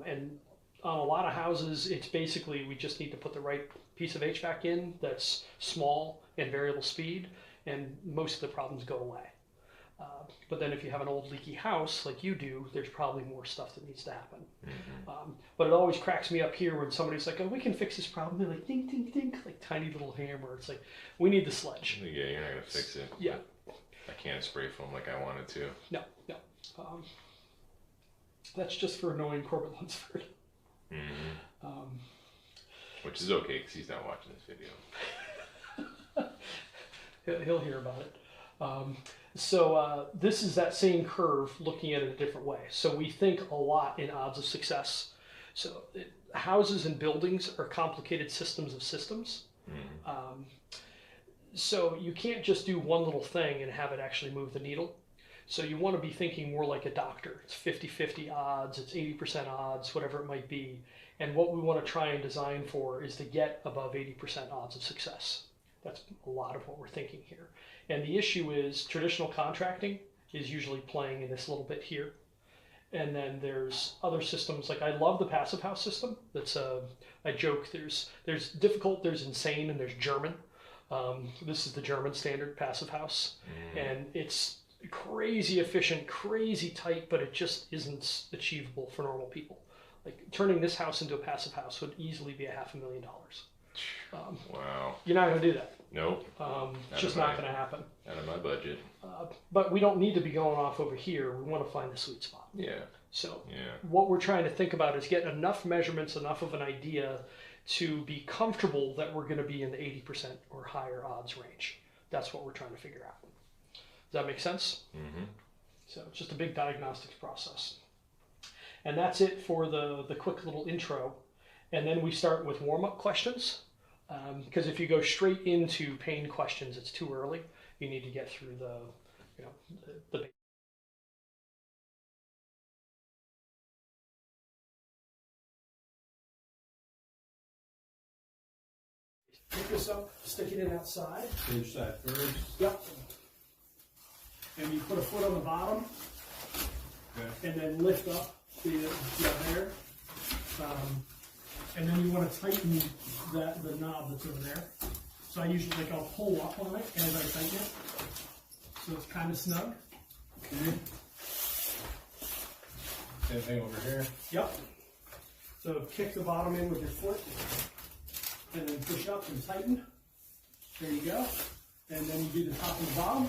And on a lot of houses, it's basically, we just need to put the right piece of HVAC in that's small and variable speed, and most of the problems go away. But then if you have an old leaky house like you do, there's probably more stuff that needs to happen. But it always cracks me up here when somebody's like, oh, we can fix this problem. They're like, ding, ding, ding, like tiny little hammer. It's like, we need the sledge. Yeah, you're not going to fix it. Yeah. I can't spray foam like I wanted to. No. That's just for annoying Corbett Lunsford. Which is okay, because he's not watching this video. He'll hear about it. So this is that same curve looking at it a different way. So we think a lot in odds of success. So houses and buildings are complicated systems of systems. So you can't just do one little thing and have it actually move the needle. So you want to be thinking more like a doctor. It's 50-50 odds, it's 80% odds, whatever it might be. And what we want to try and design for is to get above 80% odds of success. That's a lot of what we're thinking here. And the issue is traditional contracting is usually playing in this little bit here. And then there's other systems, like I love the passive house system. That's I joke, there's difficult, there's insane, and there's German. This is the German standard passive house. And it's crazy efficient, crazy tight, but it just isn't achievable for normal people. Like turning this house into a passive house would easily be $500,000. Wow. You're not going to do that. Nope. It's just not going to happen. Out of my budget. But we don't need to be going off over here. We want to find the sweet spot. Yeah. So Yeah. what we're trying to think about is get enough measurements, enough of an idea to be comfortable that we're going to be in the 80% or higher odds range. That's what we're trying to figure out. Does that make sense? Mm-hmm. So it's just a big diagnostics process. And that's it for the quick little intro. And then we start with warm-up questions. Because if you go straight into pain questions, it's too early. You need to get through the pick this up, stick it in outside. Pinch that first. Yep. And you put a foot on the bottom, Okay. and then lift up the there. And then you want to tighten the knob that's over there. So I usually I'll pull up on it as I tighten it, so it's kind of snug. Okay. Same thing over here. Yep. So kick the bottom in with your foot, and then push up and tighten. There you go. And then you do the top and the bottom.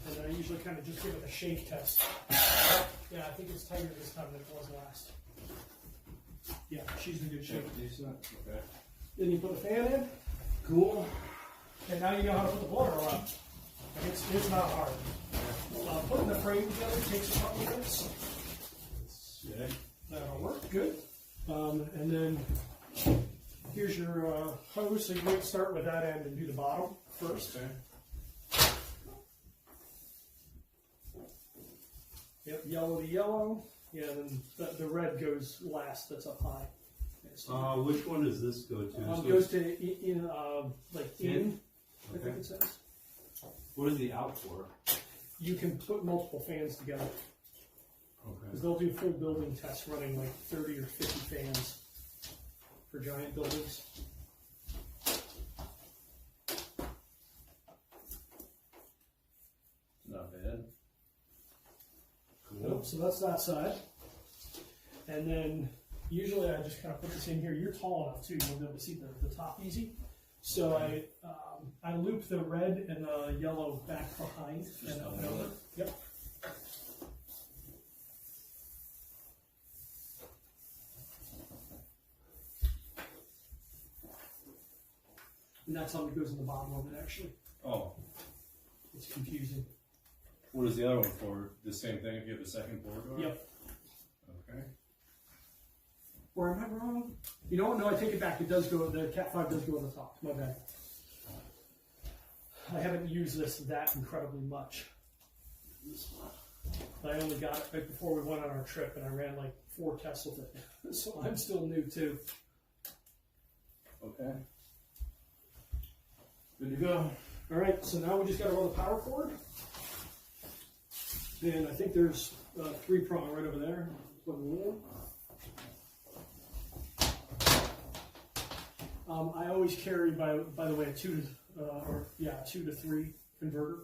And I usually kind of just give it a shake test. Yeah, I think it's tighter this time than it was last. Yeah, she's in good shape. Okay. Then you put the fan in. Cool. And now you know how to put the blower on. It's not hard. Putting the frame together takes a couple minutes. Yeah. That'll work. Good. And then here's your hose. So you might start with that end and do the bottom first. Okay. Yep, yellow to yellow. Yeah, then the red goes last. That's up high. Which one does this go to? So Goes to in. I Okay. think it says. what is the out for? You can put multiple fans together Okay. because they'll do full building tests running like 30 or 50 fans for giant buildings. Not bad. Cool. Nope, so that's that side. And then usually I just kind of put this in here. You're tall enough too, you'll be able to see the top easy. So I loop the red and the yellow back behind and up and over. Yep. And that's how it goes in the bottom of it actually. Oh, It's confusing. what is the other one for? The same thing if you have a second board door? Yep. Okay. Or am I wrong? You know what? No, I take it back. It does go, the Cat 5 does go on the top. My bad. I haven't used this that incredibly much. I only got it right before we went on our trip, and I ran like 4 tests with it. So I'm still new too. Okay. Good to go. All right, so now we just got to run the power cord. And I think there's 3-prong right over there. Plug it in. I always carry, by the way, a 2 to 3 converter,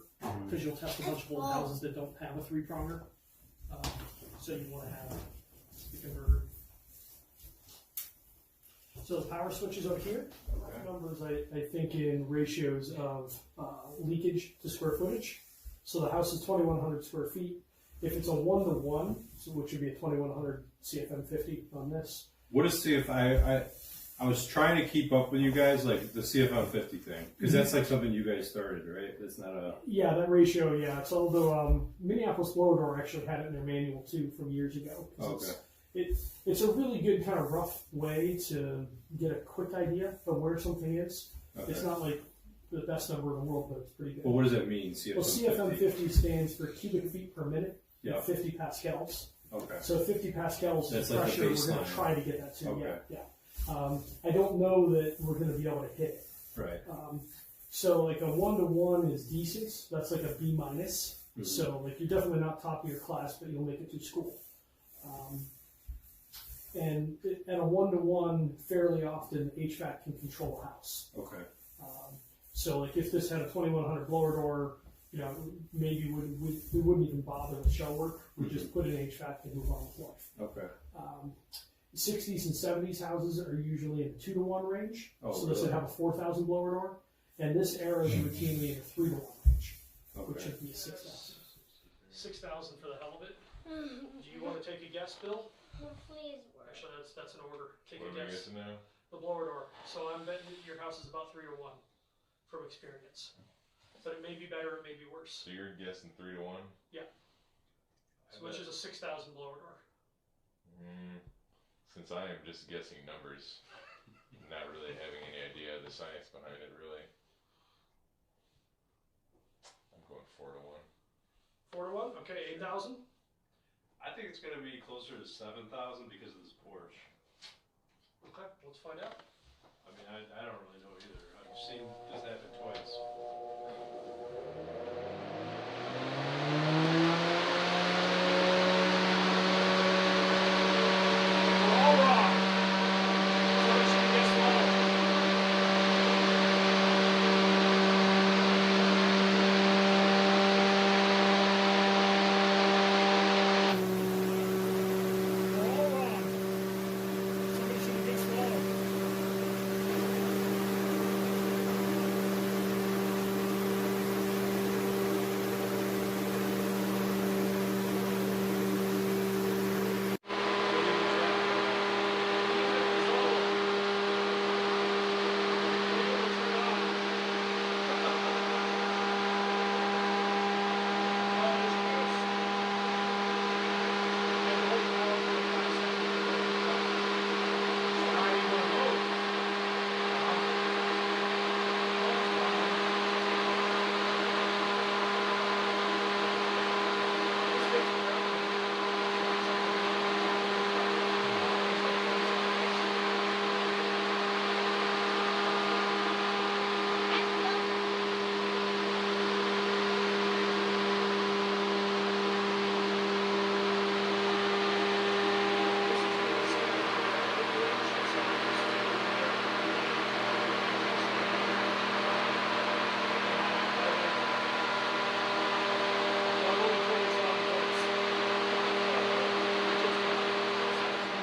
because you'll test a bunch of old houses that don't have a 3-pronger. So you want to have the converter. So the power switch is over here. Okay. Numbers, I think, in ratios of leakage to square footage. So the house is 2,100 square feet. If it's a 1-to-1, so which would be a 2,100 CFM 50 on this. What is CFM? I was trying to keep up with you guys, like the CFM 50 thing, because that's like something you guys started, right? It's not a... Yeah, that ratio, yeah. It's although Minneapolis Blower Door actually had it in their manual too from years ago. Okay. It's a really good kind of rough way to get a quick idea of where something is. Okay. It's not like the best number in the world, but it's pretty good. Well, what does that mean, CFM Well, CFM 50 stands for cubic feet per minute, Yeah. 50 pascals. Okay. So 50 pascals That's is like the pressure. We're going to baseline. try to get that to. Okay. Yeah. I don't know that we're going to be able to hit it. Right. So like a 1-to-1 is decent. That's like a B minus. Mhm. So like you're definitely not top of your class, but you'll make it through school. And at a 1-to-1, fairly often HVAC can control a house. Okay. So like if this had a 2,100 blower door, you know, maybe we wouldn't even bother with shell work. We'd just put in HVAC and move on with life. Okay. 60s and 70s houses are usually in the 2-to-1 range. Oh, So this would really? have a 4,000 blower door. And this era is routinely in the 3-to-1 range, which Okay. would be a 6,000. 6,000 for the hell of it. Mm, Do you want to take a guess, Bill? no, please. Actually, that's an order. Take What a do we guess. get to know? The blower door. So I'm betting that your house is about 3-to-1 from experience. But it may be better, it may be worse. So you're guessing 3-to-1? So which is a 6,000 blower door. Since I am just guessing numbers, not really having any idea of the science behind it, really. I'm going 4-to-1. 4-to-1? Okay, 8,000? I think it's going to be closer to 7,000 because of this Porsche. Okay, let's find out. I mean, I don't really know either. I've seen this happen twice. We're all wrong. So we should guess low. We're all wrong. Somebody should have guessed low.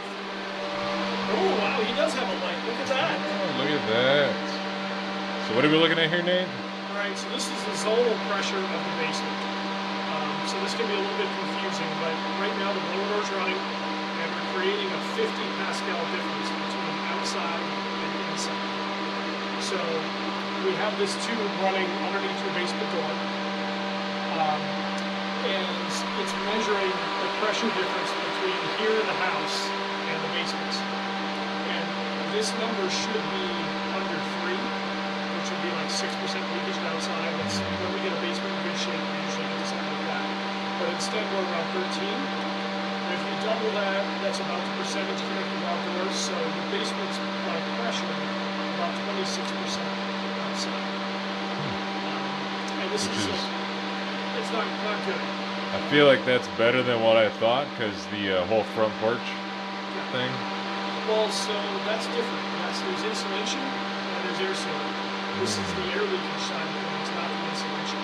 Oh, wow, he does have a light. Look at that. Oh, look at that. So what are we looking at here, Nate? All right, so this is the zonal pressure of the basement. So this can be a little bit confusing, but right now the blower door's running, and we're creating a 50 Pascal difference between outside and inside. So we have this tube running underneath your basement door, and it's measuring the pressure difference between here in the house and the basement. And this number should be under 3, which would be like 6% leakage outside. That's when we get a basement in good shape, we usually get something like that. But instead we're around 13. And if you double that, that's about the percentage connected outdoors. So the basement's like pressure about 26% outside. And this Which is is- it's not good. I feel like that's better than what I thought, because the whole front porch thing. Well, so that's different. There's insulation and there's air sealing. This is the air leakage side of things, not the insulation.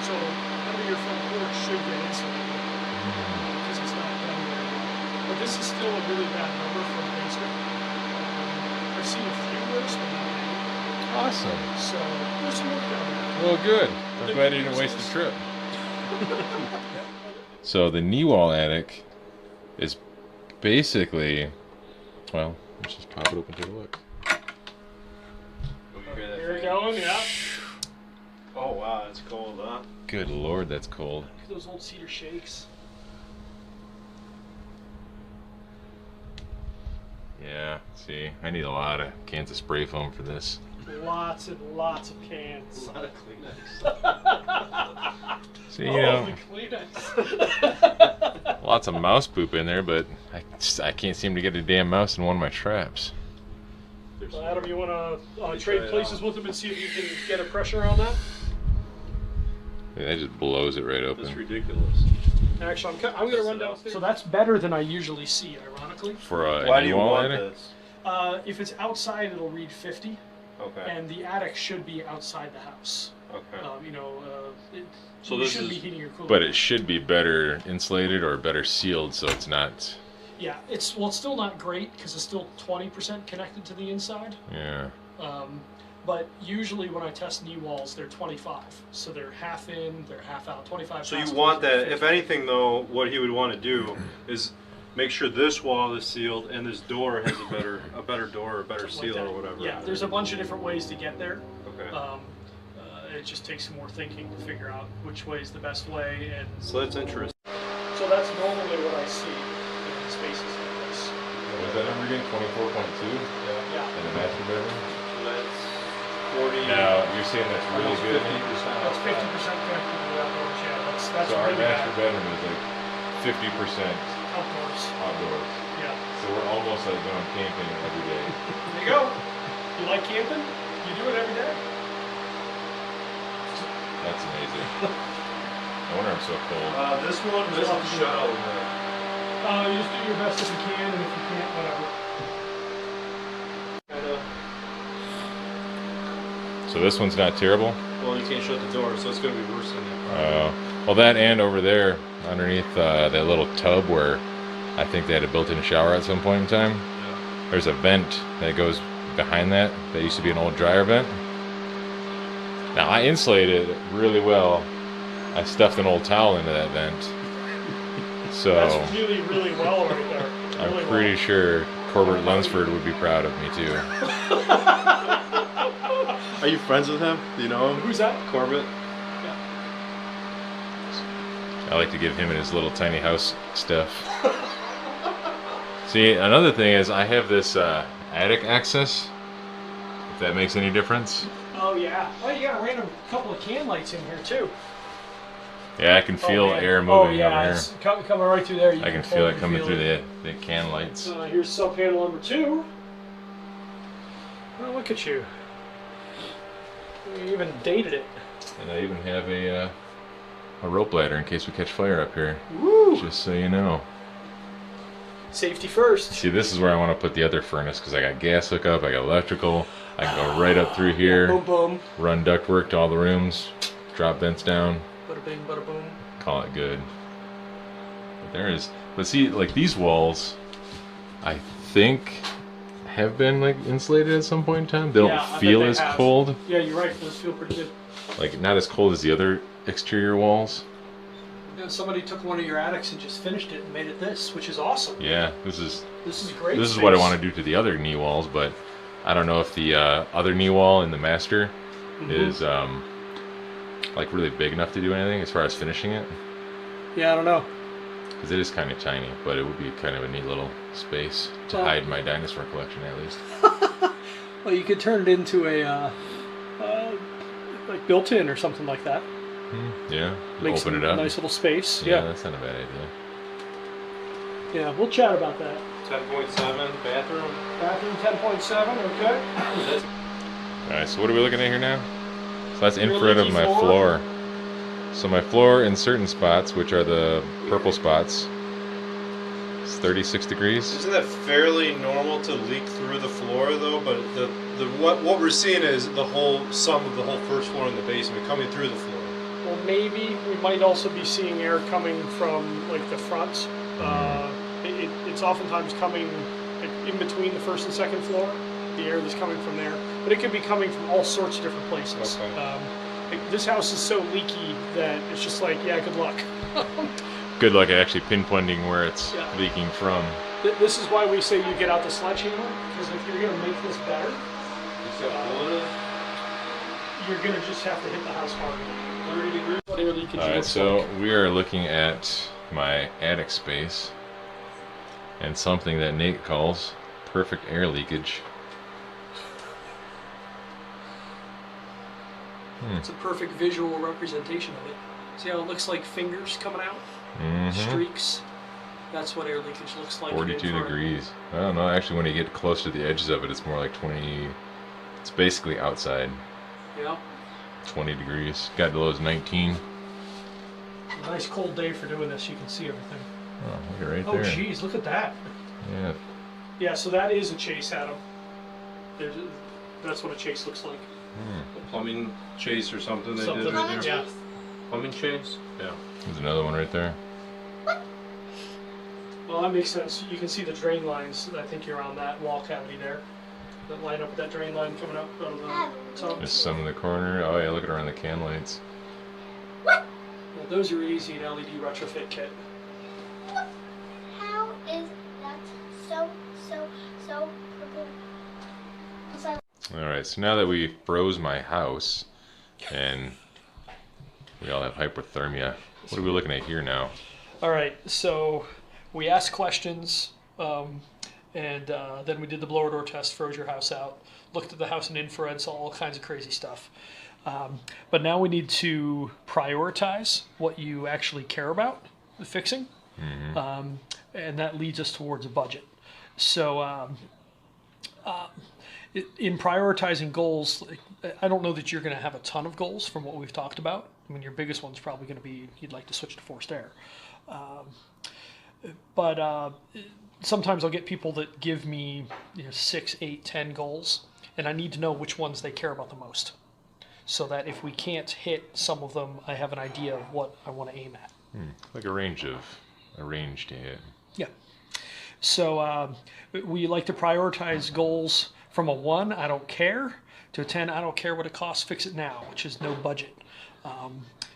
So under your front porch should get insulated because it's not done very well. But this is still a really bad number for a basement. I've seen a few worse, but not many. Awesome. So there's some work down there. Well, good. I'm glad you didn't waste the trip. So the knee wall attic is basically, well, let's just pop it open to take a look. Here we go, yeah. Oh wow, it's cold, huh? Good Lord, that's cold. Look at those old cedar shakes. Yeah, see, I need a lot of cans of spray foam for this. Lots and lots of cans. A lot of Kleenex. See, you know, the Kleenex. lots of mouse poop in there, but I can't seem to get a damn mouse in one of my traps. Well, Adam, you want to trade places with him and see if you can get a pressure on that? Yeah, that just blows it right open. That's ridiculous. Actually, I'm going to run downstairs. So that's better than I usually see, ironically. For a Why do you knee wall want attic? this? If it's outside, it'll read 50, Okay. and the attic should be outside the house. Okay. So this you shouldn't is- be heating your cooling. But it should be better insulated or better sealed, so it's not. Yeah, it's still not great because it's still 20% connected to the inside. Yeah. But usually when I test knee walls, they're 25, so they're half in, they're half out. 25. So you passes, want that? 50. If anything, though, what he would want to do is make sure this wall is sealed and this door has a better door or better Something like seal that. or whatever. Yeah, there's a bunch of different ways to get there. Okay. It just takes some more thinking to figure out which way is the best way, and So that's interesting. so that's normally what I see in spaces like this. Was that number again? 24.2? Yeah. In the master bedroom? That's 40. Now, you're saying that's really almost good? 50%. That's 50% connected to the outdoors. Yeah, that's So our really master bad. bedroom is like 50% Outdoors. outdoors. Yeah. So we're almost like going camping every day. There you go. You like camping? You do it every day. That's amazing. No wonder I'm so cold. This one doesn't show. You just do your best if you can, and if you can't, whatever. So this one's not terrible? Well, you can't shut the door, so it's going to be worse than that. Well, that and over there, underneath that little tub where I think they had a built-in shower at some point in time, Yeah. there's a vent that goes behind that used to be an old dryer vent. Now, I insulated it really well. I stuffed an old towel into that vent. So That's really, really well right there. I'm Really pretty sure Corbett Lunsford would be proud of me too. Are you friends with him? Do you know well. him? Who's that? Corbett? I like to give him and his little tiny house stuff. See, another thing is I have this attic access, if that makes any difference. Oh yeah. Oh, you got a random couple of can lights in here too. Yeah, I can feel man. air Oh moving yeah, over it's coming right through there. You here. I can feel totally it coming through it. the can lights. Here's sub panel number 2. Oh, look at you. You even dated it. And I even have a rope ladder in case we catch fire up here. Woo! Just so you know. Safety first. See, this is where I want to put the other furnace because I got gas hookup, I got electrical. I can go right up through here, Boom boom. run ductwork to all the rooms, drop vents down, Bada bing, bada boom. call it good. But see, like these walls, I think have been like insulated at some point in time. They don't Yeah, I bet feel they as have. cold, Yeah, you're right. Those feel pretty good. like not as cold as the other exterior walls. You know, somebody took one of your attics and just finished it and made it this, which is awesome. Yeah, this is Great. this is what I want to do to the other knee walls, but I don't know if the other knee wall in the master is like really big enough to do anything as far as finishing it. Yeah, I don't know. Because it is kind of tiny, but it would be kind of a neat little space to Well- hide my dinosaur collection at least. Well, you could turn it into a like built-in or something like that. Yeah, Make open some it up. nice little space. Yeah, Yeah. that's not a bad idea. Yeah, we'll chat about that. 10.7 bathroom. Bathroom 10.7, okay. All right, so what are we looking at here now? So that's Your infrared of leaky my floor? floor. So my floor in certain spots, which are the purple spots, it's 36 degrees. Isn't that fairly normal to leak through the floor though? But what we're seeing is the whole sum of the whole first floor and the basement coming through the floor. Well, maybe we might also be seeing air coming from like the front. It's oftentimes coming like, in between the first and second floor. the air that's coming from there, but it could be coming from all sorts of different places. Okay. This house is so leaky that it's just like, yeah, good luck. Good luck at actually pinpointing where it's Yeah. leaking from. This is why we say you get out the sledgehammer, because if you're going to make this better, you're going to just have to hit the house hard. 30 degrees. What air leakage Alright, looks so like. we are looking at my attic space and something that Nate calls perfect air leakage. It's a perfect visual representation of it. See how it looks like fingers coming out? Streaks. That's what air leakage looks like. 42 degrees. I don't know, actually when you get close to the edges of it, it's more like 20, it's basically outside. Yeah. 20 degrees. Got to those 19. A nice cold day for doing this. You can see everything. Oh, look at right Oh, there. geez, look at that. Yeah. Yeah, so that is a chase, Adam. That's what a chase looks like. A plumbing chase or something they Something. did right there. Yeah. Plumbing chase? Yeah. There's another one right there. Well, that makes sense. You can see the drain lines. I think you're on that wall cavity there. That line up with that drain line coming up out of the top. There's some in the corner. Oh yeah, look at around the can lights. Well, those are easy in LED retrofit kit. How is that so purple? Alright, so now that we froze my house and we all have hypothermia, what are we looking at here now? All right, so we asked questions, and then we did the blower door test, froze your house out, looked at the house in infrared, saw all kinds of crazy stuff. But now we need to prioritize what you actually care about fixing, and that leads us towards a budget. So in prioritizing goals, I don't know that you're going to have a ton of goals from what we've talked about. I mean, your biggest one's probably going to be you'd like to switch to forced air. But sometimes I'll get people that give me 6, 8, 10 goals, and I need to know which ones they care about the most, so that if we can't hit some of them, I have an idea of what I want to aim at. Like a range to hit. Yeah. So we like to prioritize goals from a 1, I don't care, to a 10, I don't care what it costs, fix it now, which is no budget.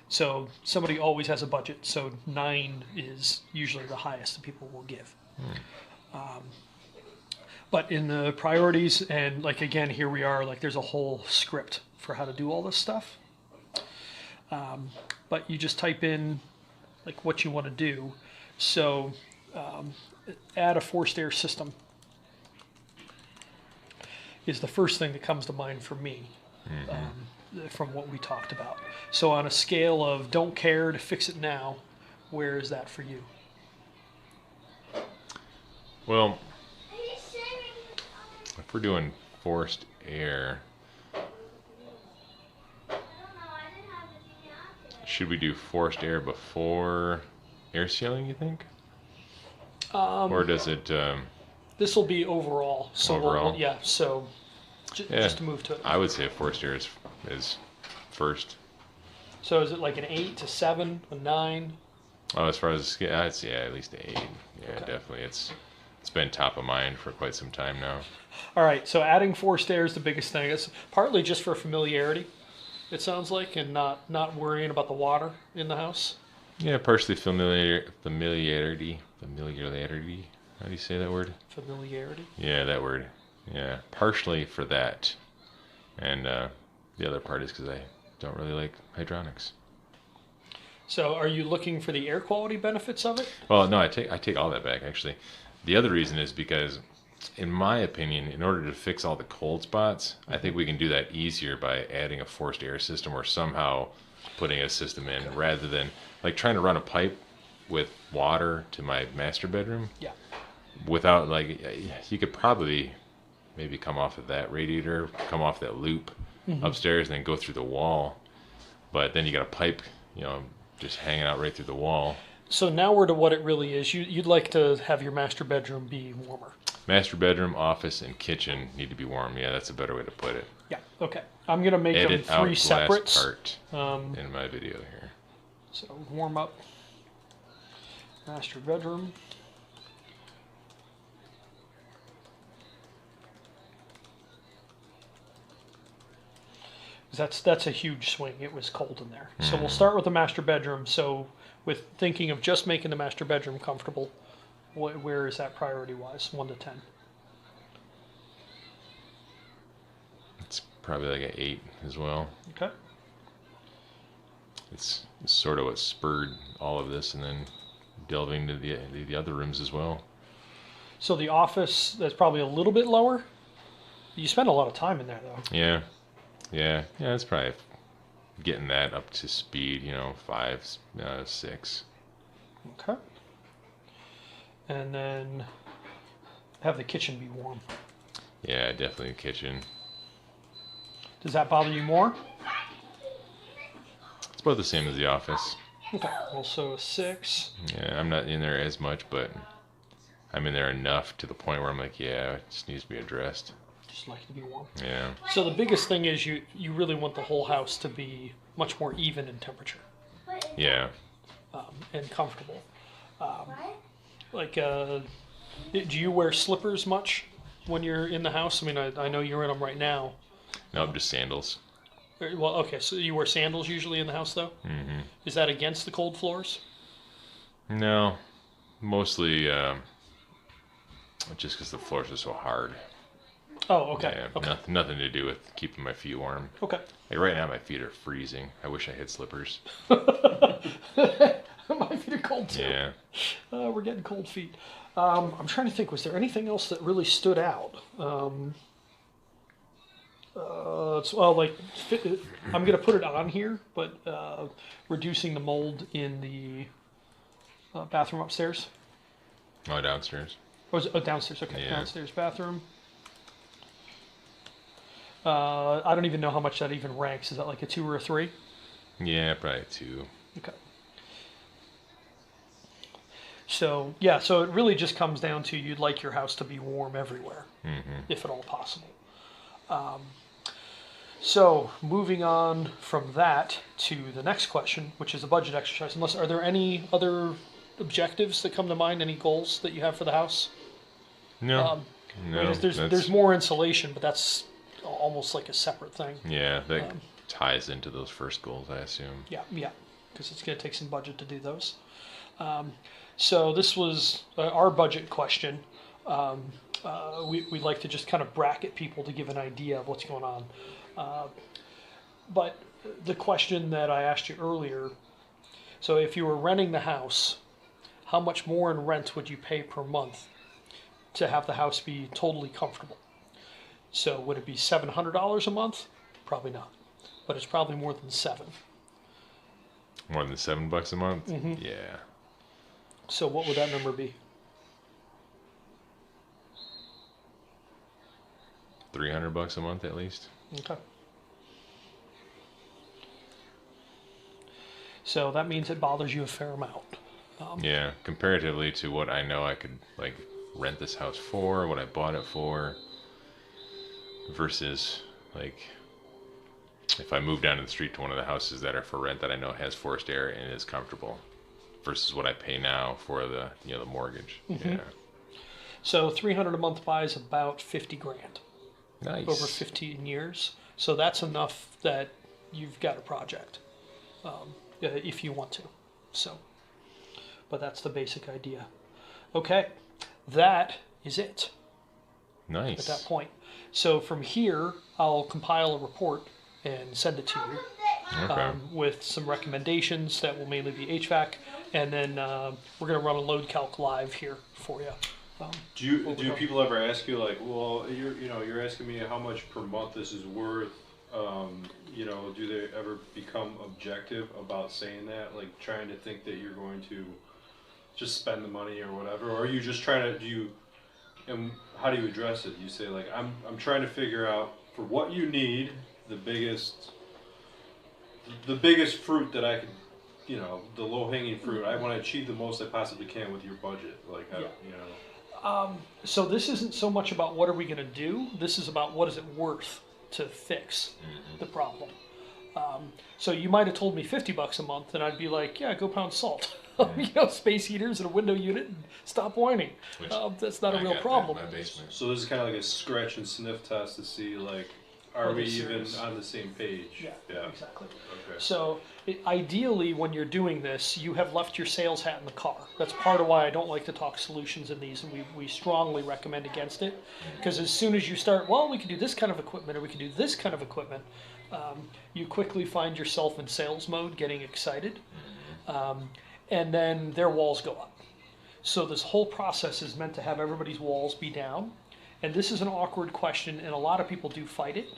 So somebody always has a budget, so 9 is usually the highest that people will give. But in the priorities, and like again, here we are, like there's a whole script for how to do all this stuff. But you just type in like what you want to do. So add a forced air system is the first thing that comes to mind for me. From what we talked about. So on a scale of don't care to fix it now, where is that for you? Well, if we're doing forced air, should we do forced air before air sealing, you think? Or does it... This will be overall. So Overall? yeah, so just to move to it. I would say forced air is first. So is it like an 8 to 7, a 9? Oh, as far as the scale, I'd say at least 8. Yeah, Okay. definitely. It's been top of mind for quite some time now. All right, so adding forced air is the biggest thing. It's partly just for familiarity, it sounds like, and not worrying about the water in the house. Yeah, partially familiarity. How do you say that word? Familiarity. Yeah, that word. Yeah, partially for that, and the other part is because I don't really like hydronics. So are you looking for the air quality benefits of it? Well, no, I take all that back actually. The other reason is because, in my opinion, in order to fix all the cold spots, I think we can do that easier by adding a forced air system or somehow putting a system in rather than like trying to run a pipe with water to my master bedroom. Yeah. Without like, you could probably maybe come off of that radiator, come off that loop upstairs, and then go through the wall. But then you got a pipe, just hanging out right through the wall. So now we're to what it really is. You'd like to have your master bedroom be warmer. Master bedroom, office, and kitchen need to be warm. Yeah, that's a better way to put it. Yeah. Okay. I'm gonna make Edit them out 3 last separates. part in my video here. So warm up, master bedroom. because that's a huge swing. It was cold in there. So we'll start with the master bedroom. So with thinking of just making the master bedroom comfortable, where is that priority-wise, 1 to 10? It's probably like an 8 as well. Okay. It's sort of what spurred all of this, and then delving into the other rooms as well. So the office, that's probably a little bit lower. You spend a lot of time in there, though. Yeah. It's probably getting that up to speed. 5, 6. Okay. And then have the kitchen be warm. Yeah, definitely the kitchen. Does that bother you more? It's about the same as the office. Okay. Also a 6. Yeah, I'm not in there as much, but I'm in there enough to the point where I'm like, yeah, it just needs to be addressed. Just like it to be warm. Yeah. So the biggest thing is you really want the whole house to be much more even in temperature. Yeah. And comfortable. What? Like, do you wear slippers much when you're in the house? I mean, I know you're in them right now. No, just sandals. Well, okay, so you wear sandals usually in the house, though? Mm-hmm. Is that against the cold floors? No, mostly just because the floors are so hard. Oh, okay. Yeah, Okay. nothing to do with keeping my feet warm. Okay. Like right now, my feet are freezing. I wish I had slippers. My feet are cold too. Yeah. We're getting cold feet. I'm trying to think. Was there anything else that really stood out? I'm going to put it on here, but reducing the mold in the bathroom upstairs. Oh, downstairs. Downstairs. Okay, Yeah. Downstairs bathroom. I don't even know how much that even ranks. Is that like a 2 or a 3? Yeah, probably 2. Okay. So it really just comes down to you'd like your house to be warm everywhere, if at all possible. So moving on from that to the next question, which is a budget exercise. Are there any other objectives that come to mind? Any goals that you have for the house? No. No. There's more insulation, but that's almost like a separate thing. Yeah, that ties into those first goals, I assume. Yeah, because it's going to take some budget to do those. So this was our budget question. We like to just kind of bracket people to give an idea of what's going on. But the question that I asked you earlier, so if you were renting the house, how much more in rent would you pay per month to have the house be totally comfortable? So would it be $700 a month? Probably not, but it's probably more than 7. More than $7 a month? Mm-hmm. Yeah. So what would that number be? $300 a month at least. Okay. So that means it bothers you a fair amount. Yeah, comparatively to what I know I could rent this house for, what I bought it for, versus if I move down to the street to one of the houses that are for rent that I know has forced air and is comfortable, versus what I pay now for the the mortgage. Mm-hmm. Yeah. So $300 a month buys about $50,000 Nice. over 15 years. So that's enough that you've got a project, if you want to. So, but that's the basic idea. Okay, that is it Nice. at that point. So from here, I'll compile a report and send it to you. Okay. With some recommendations that will mainly be HVAC, and then we're going to run a load calc live here for you. Do people ever ask you well, you're asking me how much per month this is worth? Do they ever become objective about saying that, trying to think that you're going to just spend the money or whatever, or are you just trying to and how do you address it? You say I'm trying to figure out for what you need the biggest fruit that I could, the low-hanging fruit. I want to achieve the most I possibly can with your budget. So this isn't so much about what are we going to do. This is about what is it worth to fix the problem. So you might have told me $50 a month, and I'd be like, yeah, go pound salt. Space heaters and a window unit, and stop whining. That's not a real problem. In my basement. So this is kind of like a scratch and sniff test to see Are Are we they even serious? on the same page? Yeah, exactly. Okay. So ideally, when you're doing this, you have left your sales hat in the car. That's part of why I don't like to talk solutions in these, and we strongly recommend against it. Because as soon as you start, well, we can do this kind of equipment, or we can do this kind of equipment, you quickly find yourself in sales mode, getting excited, and then their walls go up. So this whole process is meant to have everybody's walls be down. And this is an awkward question, and a lot of people do fight it.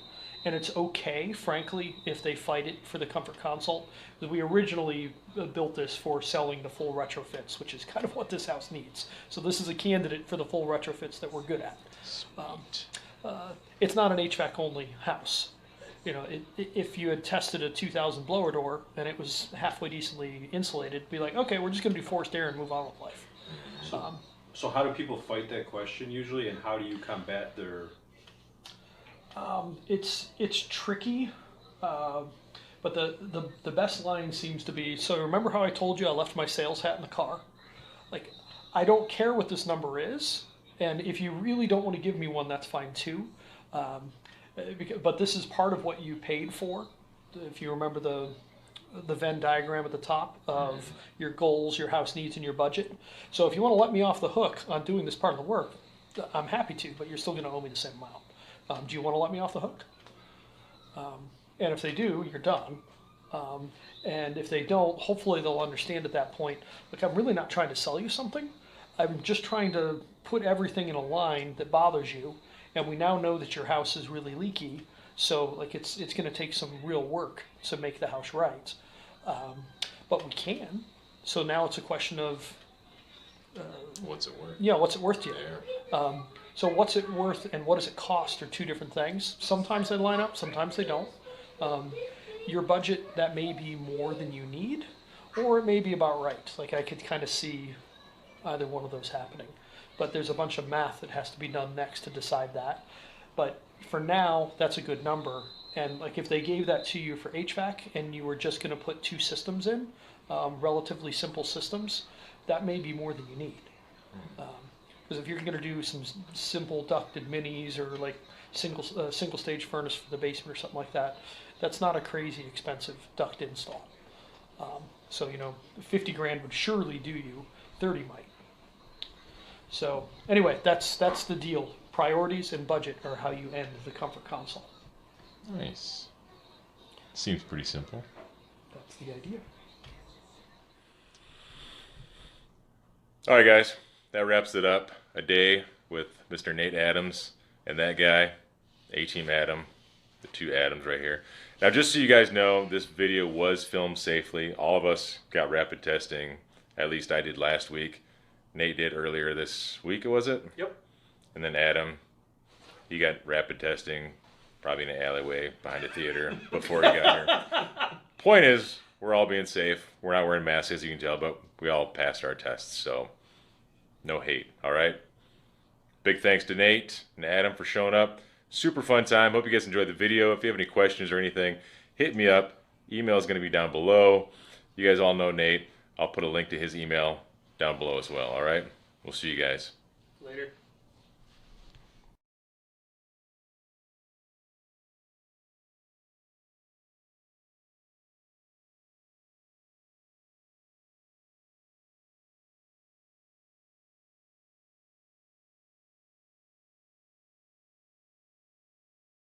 And it's okay, frankly, if they fight it for the comfort console. Because we originally built this for selling the full retrofits, which is kind of what this house needs. So this is a candidate for the full retrofits that we're good at. It's not an HVAC only house. You know, if you had tested a 2000 blower door and it was halfway decently insulated, be like, okay, we're just going to do forced air and move on with life. So how do people fight that question usually, and how do you combat their? It's tricky, but the best line seems to be, so remember how I told you I left my sales hat in the car? Like, I don't care what this number is, and if you really don't want to give me one, that's fine too. But this is part of what you paid for. If you remember the Venn diagram at the top of your goals, your house needs, and your budget. So if you want to let me off the hook on doing this part of the work, I'm happy to, but you're still going to owe me the same amount. Do you want to let me off the hook? And if they do, you're done. And if they don't, hopefully they'll understand at that point, look, I'm really not trying to sell you something. I'm just trying to put everything in a line that bothers you. And we now know that your house is really leaky. So like it's going to take some real work to make the house right. But we can. So now it's a question of What's it worth? yeah, what's it worth to you? There. So what's it worth and what does it cost are two different things. Sometimes they line up, sometimes they don't. Your budget, that may be more than you need, or it may be about right. Like I could kind of see either one of those happening. But there's a bunch of math that has to be done next to decide that. But for now, that's a good number. And like if they gave that to you for HVAC and you were just going to put two systems in, relatively simple systems, that may be more than you need. Because if you're going to do some simple ducted minis or like single stage furnace for the basement or something like that, that's not a crazy expensive duct install. So 50 grand would surely do you. 30 might. So anyway, that's the deal. Priorities and budget are how you end the comfort console. Nice. Seems pretty simple. That's the idea. All right, guys. That wraps it up. A day with Mr. Nate Adams and that guy, A-Team Adam, the two Adams right here. Now, just so you guys know, this video was filmed safely. All of us got rapid testing. At least I did last week. Nate did earlier this week, was it? Yep. And then Adam, he got rapid testing, probably in an alleyway behind a theater before he got here. Point is, we're all being safe. We're not wearing masks, as you can tell, but we all passed our tests, so no hate, all right? Big thanks to Nate and Adam for showing up. Super fun time. Hope you guys enjoyed the video. If you have any questions or anything, hit me up. Email is going to be down below. You guys all know Nate. I'll put a link to his email down below as well, all right? We'll see you guys. Later.